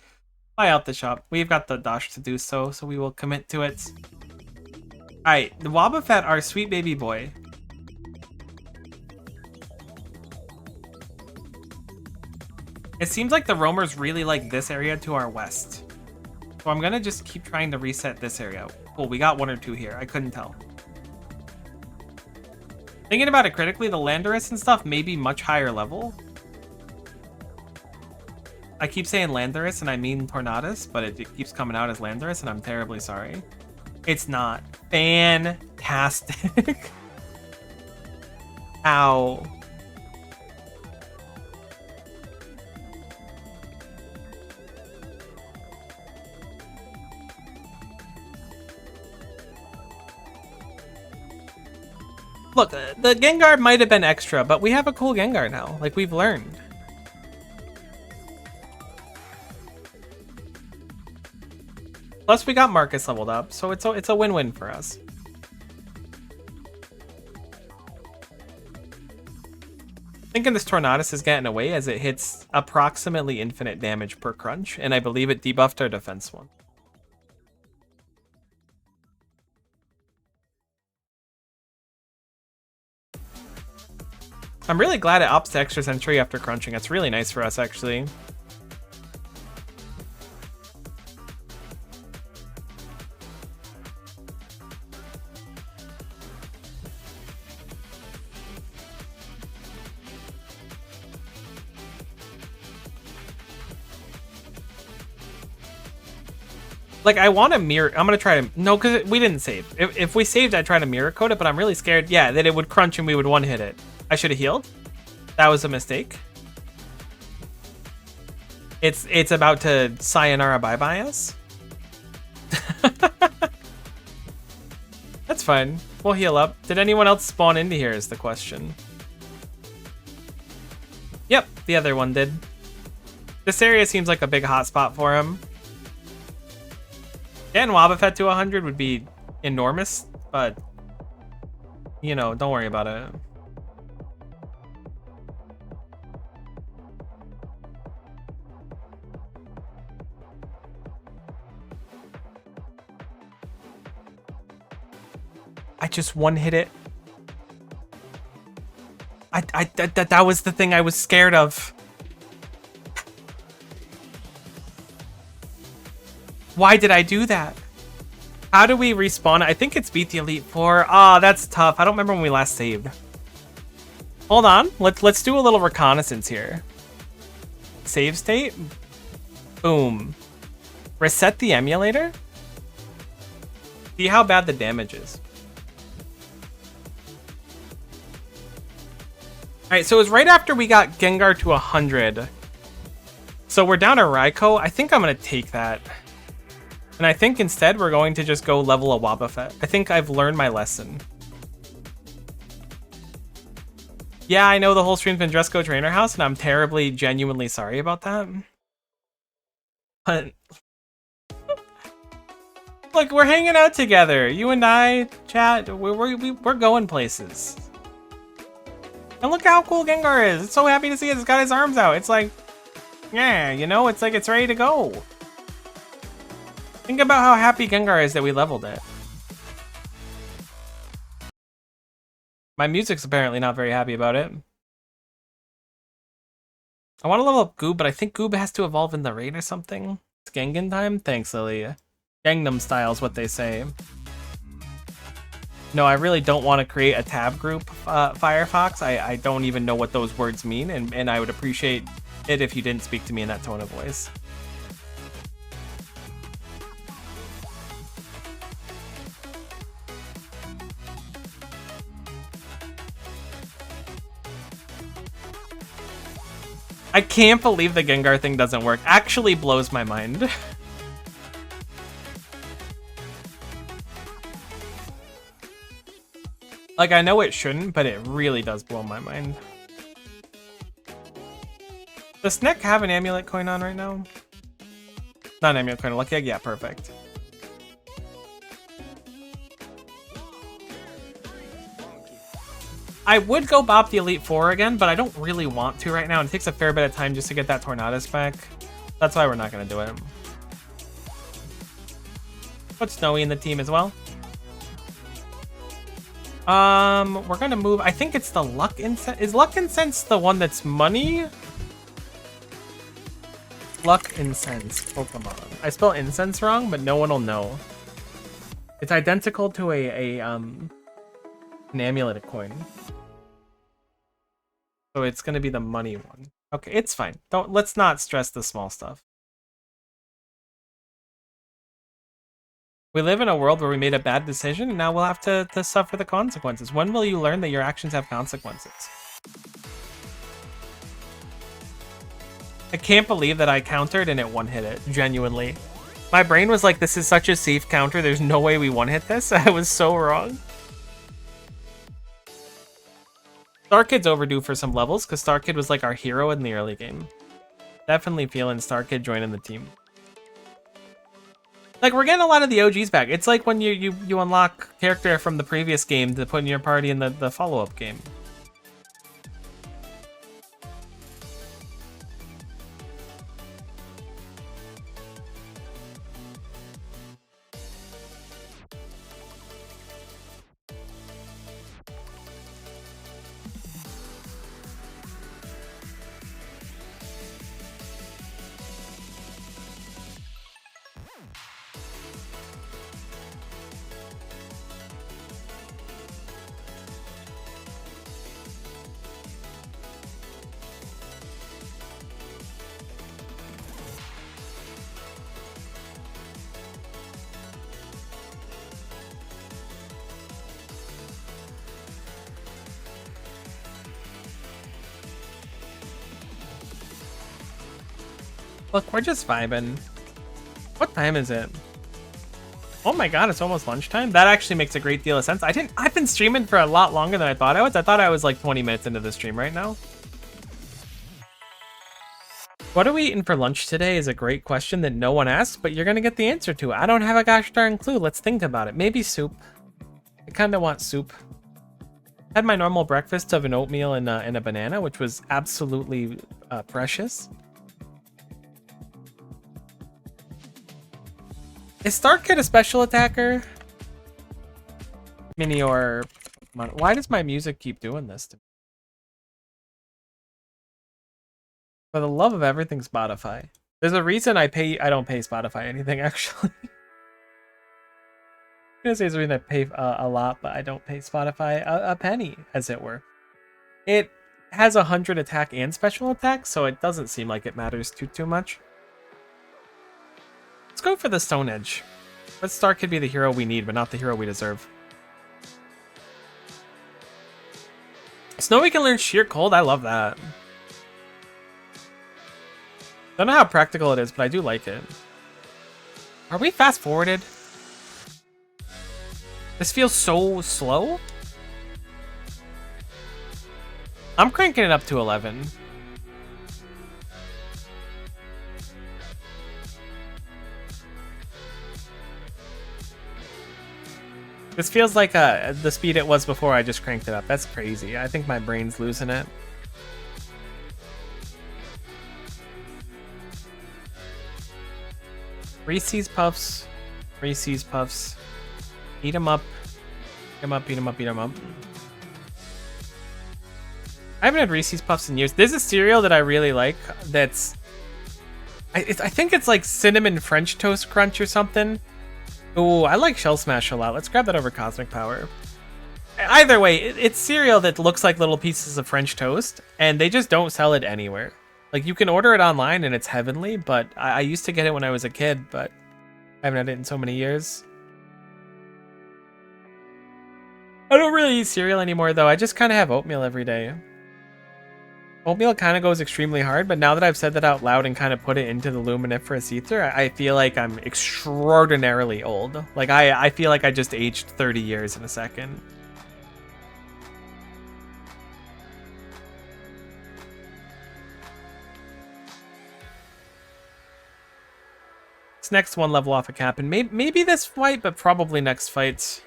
Buy out the shop. We've got the dash to do so, so we will commit to it. Alright, the Wobbuffet, our sweet baby boy. It seems like the roamers really like this area to our west. So I'm gonna just keep trying to reset this area. Cool, we got one or two here. I couldn't tell. Thinking about it critically, the Landorus and stuff may be much higher level. I keep saying Landorus and I mean Tornadus, but it keeps coming out as Landorus and I'm terribly sorry. It's not. Fantastic. Ow. Look, the Gengar might have been extra, but we have a cool Gengar now. Like, we've learned. Plus, we got Marcus leveled up, so it's a win-win for us. Thinking this Tornadus is getting away as it hits approximately infinite damage per crunch, and I believe it debuffed our defense one. I'm really glad it opts to extra sentry after crunching. That's really nice for us, actually. Like, I want to mirror... I'm going to try to... No, because we didn't save. If we saved, I'd try to mirror code it, but I'm really scared, yeah, that it would crunch and we would one-hit it. I should have healed. That was a mistake. It's about to sayonara bye-bye us. That's fine. We'll heal up. Did anyone else spawn into here is the question. Yep, the other one did. This area seems like a big hotspot for him. Getting Wobbuffet to 100 would be enormous, but, you know, don't worry about it. I just one-hit it. That was the thing I was scared of. Why did I do that? How do we respawn? I think it's beat the Elite Four. Ah, that's tough. I don't remember when we last saved. Hold on. Let's do a little reconnaissance here. Save state. Boom. Reset the emulator. See how bad the damage is. Alright, so it was right after we got Gengar to 100. So we're down to Raikou. I think I'm going to take that. And I think instead we're going to just go level a Wobbuffet. I think I've learned my lesson. Yeah, I know the whole stream's been Dresco Trainer House, and I'm terribly, genuinely sorry about that. But... Look, we're hanging out together. You and I, chat, we're going places. And look how cool Gengar is. It's so happy to see it. It's got his arms out. It's like, yeah, you know, it's like it's ready to go. Think about how happy Gengar is that we leveled it. My music's apparently not very happy about it. I want to level up Goob, but I think Goob has to evolve in the raid or something. It's Gengan time? Thanks, Lily. Gangnam style is what they say. No, I really don't want to create a tab group, Firefox. I don't even know what those words mean, and I would appreciate it if you didn't speak to me in that tone of voice. I can't believe the Gengar thing doesn't work. Actually blows my mind. Like, I know it shouldn't, but it really does blow my mind. Does Sneck have an amulet coin on right now? Not an amulet coin, a lucky egg? Yeah, perfect. I would go bop the Elite Four again, but I don't really want to right now. And it takes a fair bit of time just to get that Tornadus back. That's why we're not going to do it. Put Snowy in the team as well. We're going to move. I think it's the Luck Incense. Is Luck Incense the one that's money? Luck Incense Pokemon. I spell incense wrong, but no one will know. It's identical to an amulet coin. So it's going to be the money one. Okay, it's fine. Let's not stress the small stuff. We live in a world where we made a bad decision, and now we'll have to suffer the consequences. When will you learn that your actions have consequences? I can't believe that I countered and it one-hit it, genuinely. My brain was like, this is such a safe counter, there's no way we one-hit this. I was so wrong. Star Kid's overdue for some levels, because Star Kid was like our hero in the early game. Definitely feeling Star Kid joining the team. Like, we're getting a lot of the OGs back. It's like when you unlock character from the previous game to put in your party in the follow-up game. Look, we're just vibing. What time is it? Oh my god, it's almost lunchtime? That actually makes a great deal of sense. I've been streaming for a lot longer than I thought I was. I thought I was like 20 minutes into the stream right now. What are we eating for lunch today is a great question that no one asked, but you're gonna get the answer to. I don't have a gosh darn clue. Let's think about it. Maybe soup. I kinda want soup. Had my normal breakfast of an oatmeal and a banana, which was absolutely precious. Is Starkid a special attacker? Mini or... Why does my music keep doing this to me? For the love of everything Spotify. There's a reason I don't pay Spotify anything, actually. I'm gonna say there's a reason I pay a lot, but I don't pay Spotify a penny, as it were. It has 100 attack and special attack, so it doesn't seem like it matters too much. Let's go for the Stone Edge. Let Starkid be the hero we need, but not the hero we deserve. Snowy can learn Sheer Cold. I love that. Don't know how practical it is, but I do like it. Are we fast forwarded? This feels so slow. I'm cranking it up to 11. This feels like the speed it was before I just cranked it up. That's crazy. I think my brain's losing it. Reese's Puffs. Reese's Puffs. Eat 'em up. Eat 'em up, eat 'em up, eat 'em up. I haven't had Reese's Puffs in years. There's a cereal that I really like that's... I think it's like Cinnamon French Toast Crunch or something. Ooh, I like Shell Smash a lot. Let's grab that over Cosmic Power. Either way, it's cereal that looks like little pieces of French toast, and they just don't sell it anywhere. Like, you can order it online, and it's heavenly, but I used to get it when I was a kid, but I haven't had it in so many years. I don't really eat cereal anymore, though. I just kind of have oatmeal every day. Oatmeal kind of goes extremely hard, but now that I've said that out loud and kind of put it into the Luminiferous Ether, I feel like I'm extraordinarily old. Like, I feel like I just aged 30 years in a second. This next one level off a cap, and maybe this fight, but probably next fight.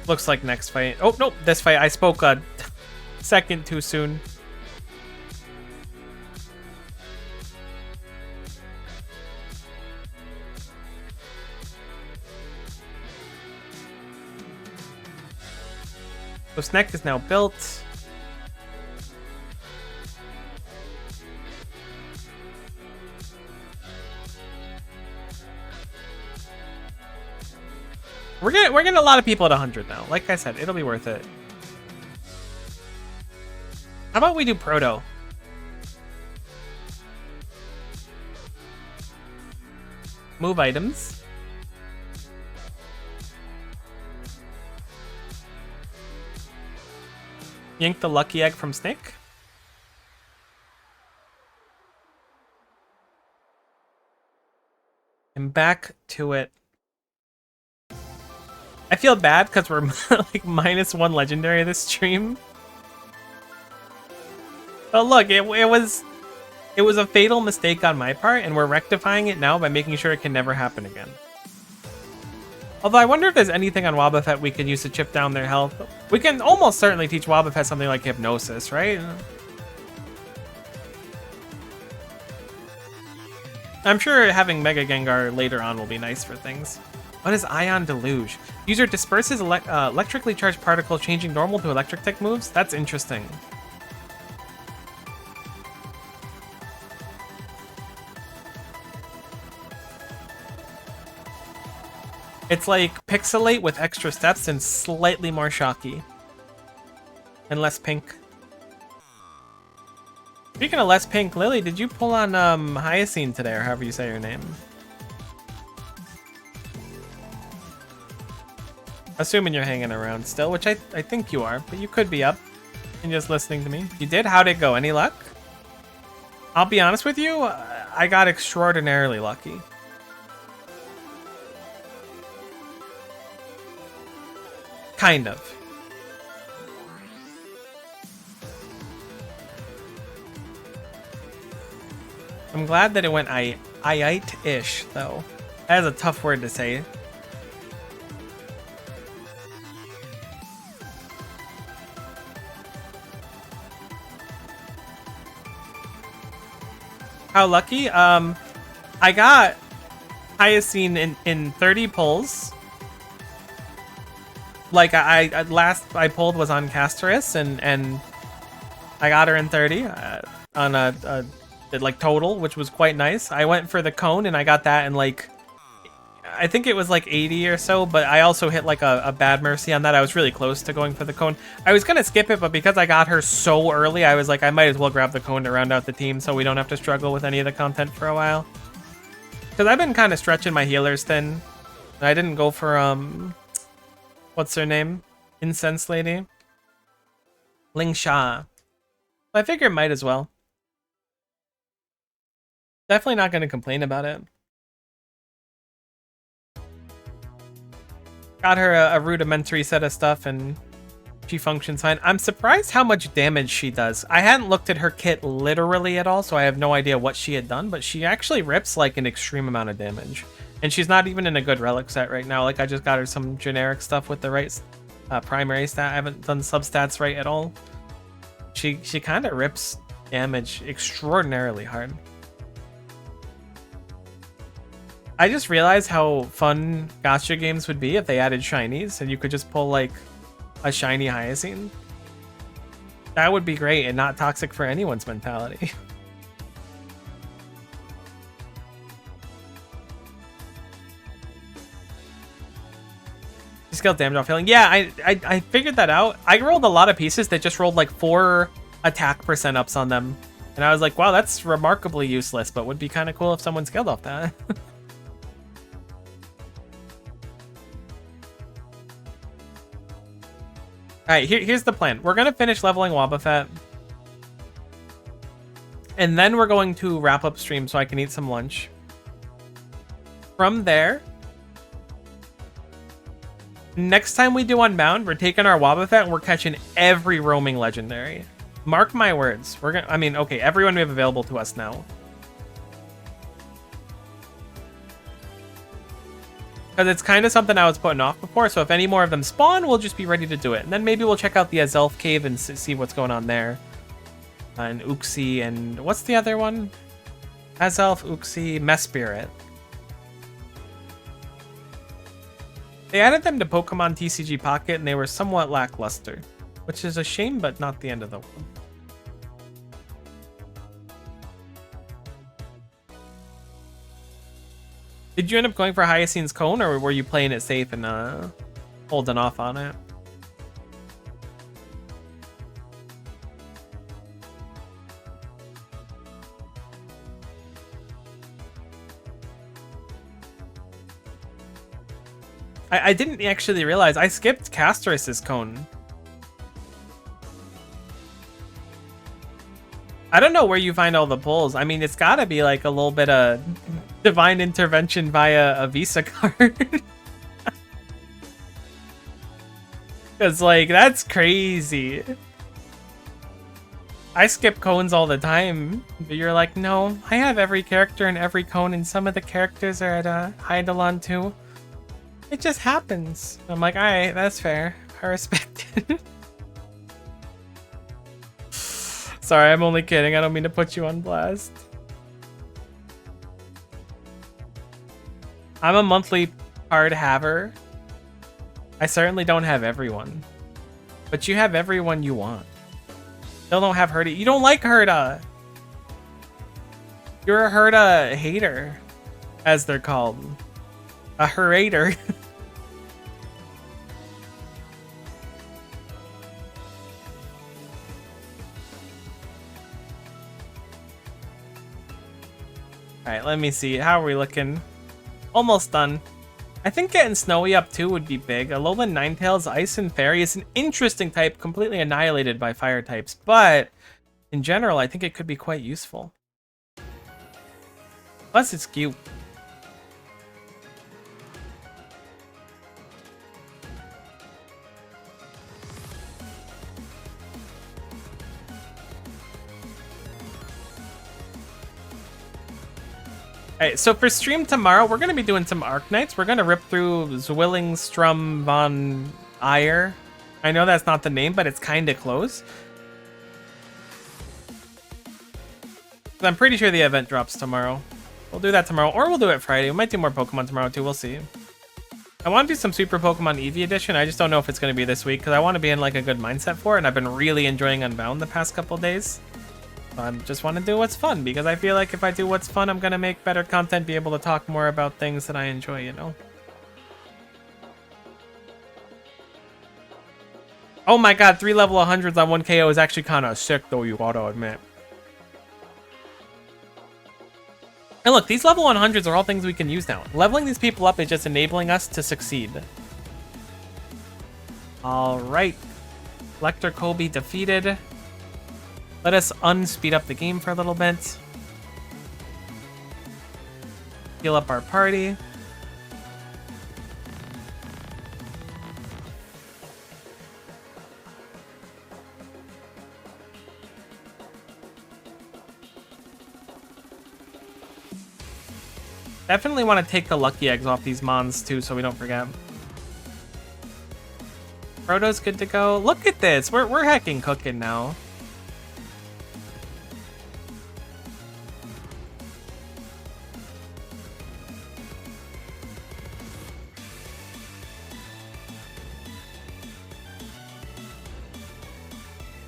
Looks like next fight. Oh, nope, this fight. I spoke a second too soon. So Sneck is now built. We're getting a lot of people at 100 now. Like I said, it'll be worth it. How about we do Proto? Move items. Yank the lucky egg from Snake. And back to it. I feel bad because we're like -1 legendary this stream. But look, it was a fatal mistake on my part, and we're rectifying it now by making sure it can never happen again. Although I wonder if there's anything on Wobbuffet we can use to chip down their health. We can almost certainly teach Wobbuffet something like Hypnosis, right? I'm sure having Mega Gengar later on will be nice for things. What is Ion Deluge? User disperses electrically charged particles, changing normal to electric type moves? That's interesting. It's like Pixelate with extra steps and slightly more shocky. And less pink. Speaking of less pink, Lily, did you pull on Hyacine today, or however you say your name? Assuming you're hanging around still, which I think you are, but you could be up and just listening to me. You did? How'd it go? Any luck? I'll be honest with you, I got extraordinarily lucky. Kind of. I'm glad that it went I-ish, though. That is a tough word to say. How lucky? I got Hyacine in 30 pulls. Like last I pulled was on Castoris, and I got her in 30 on a like total, which was quite nice. I went for the cone and I got that in like, I think it was like 80 or so, but I also hit like a bad mercy on that. I was really close to going for the cone. I was gonna skip it, but because I got her so early, I was like, I might as well grab the cone to round out the team so we don't have to struggle with any of the content for a while. Because I've been kind of stretching my healers thin. I didn't go for what's her name? Incense Lady? Ling Sha. I figure might as well. Definitely not going to complain about it. Got her a rudimentary set of stuff and she functions fine. I'm surprised how much damage she does. I hadn't looked at her kit literally at all, so I have no idea what she had done, but she actually rips like an extreme amount of damage. And she's not even in a good relic set right now. Like, I just got her some generic stuff with the right primary stat. I haven't done substats right at all. She kind of rips damage extraordinarily hard. I just realized how fun gacha games would be if they added shinies and you could just pull like a shiny Hyacine. That would be great and not toxic for anyone's mentality. Scale damage off healing. Yeah, I figured that out. I rolled a lot of pieces that just rolled like 4 attack percent ups on them. And I was like, wow, that's remarkably useless, but would be kind of cool if someone scaled off that. Alright, here's the plan. We're going to finish leveling Wobbuffet. And then we're going to wrap up stream so I can eat some lunch. From there, next time we do Unbound, we're taking our Wobbuffet and we're catching every roaming legendary. Mark my words. We're gonna, I mean, okay, everyone we have available to us now. Because it's kind of something I was putting off before, so if any more of them spawn, we'll just be ready to do it. And then maybe we'll check out the Azelf Cave and see what's going on there. And Uxie, and what's the other one? Azelf, Uxie, Mespirit. They added them to Pokemon TCG Pocket, and they were somewhat lackluster. Which is a shame, but not the end of the world. Did you end up going for Hyacine's Cone, or were you playing it safe and holding off on it? I didn't actually realize I skipped Castoris's Cone. I don't know where you find all the pulls. I mean, it's gotta be like a little bit of divine intervention via a Visa card. Because, like, that's crazy. I skip cones all the time, but you're like, no, I have every character in every cone, and some of the characters are at Eidolon too. It just happens. I'm like, alright, that's fair. I respect it. Sorry, I'm only kidding. I don't mean to put you on blast. I'm a monthly card haver. I certainly don't have everyone. But you have everyone you want. Still don't have Herta. You don't like Herta. You're a Herta hater, as they're called. A herator. Alright, let me see. How are we looking? Almost done. I think getting Snowy up too would be big. Alolan Ninetales, Ice and Fairy is an interesting type, completely annihilated by fire types, but in general, I think it could be quite useful. Plus, it's cute. Alright, so for stream tomorrow, we're going to be doing some Arknights. We're going to rip through Zwillingstrom von Eyre. I know that's not the name, but it's kind of close. I'm pretty sure the event drops tomorrow. We'll do that tomorrow, or we'll do it Friday. We might do more Pokemon tomorrow too, we'll see. I want to do some Super Pokemon Eevee Edition. I just don't know if it's going to be this week, because I want to be in like a good mindset for it, and I've been really enjoying Unbound the past couple days. I just want to do what's fun, because I feel like if I do what's fun, I'm going to make better content, be able to talk more about things that I enjoy, you know? Oh my god, 3 level 100s on 1 KO is actually kind of sick, though, you gotta admit. And look, these level 100s are all things we can use now. Leveling these people up is just enabling us to succeed. Alright. Lecter Kobe defeated. Let us unspeed up the game for a little bit. Heal up our party. Definitely want to take the lucky eggs off these mons too, so we don't forget. Proto's good to go. Look at this. We're hecking cooking now.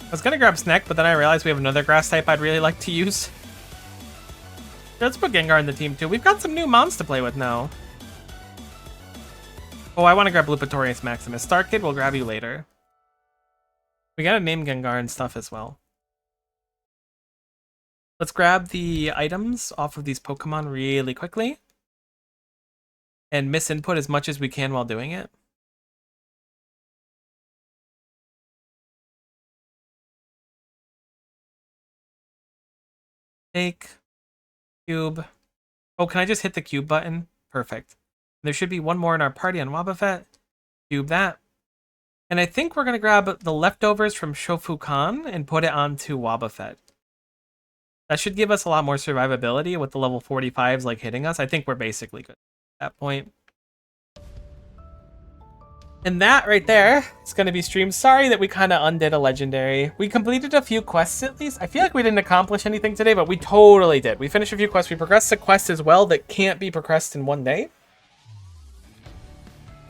I was gonna grab Snack, but then I realized we have another grass type I'd really like to use. Let's put Gengar in the team too. We've got some new mons to play with now. Oh, I want to grab Lupatorius Maximus. Star Kid, we'll grab you later. We gotta name Gengar and stuff as well. Let's grab the items off of these Pokemon really quickly. And misinput as much as we can while doing it. Take. Cube. Oh, can I just hit the cube button? Perfect. There should be one more in our party on Wobbuffet. Cube that. And I think we're going to grab the leftovers from Shofukan and put it onto Wobbuffet. That should give us a lot more survivability with the level 45s like hitting us. I think we're basically good at that point. And that right there is going to be streamed. Sorry that we kind of undid a legendary. We completed a few quests at least. I feel like we didn't accomplish anything today, but we totally did. We finished a few quests. We progressed a quest as well that can't be progressed in one day.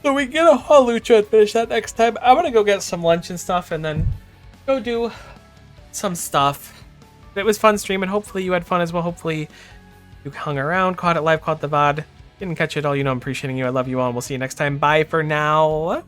So we get a Hawlucha and finish that next time. I'm going to go get some lunch and stuff and then go do some stuff. It was fun streaming. Hopefully you had fun as well. Hopefully you hung around, caught it live, caught the VOD. Didn't catch it all, you know I'm appreciating you. I love you all, and we'll see you next time. Bye for now.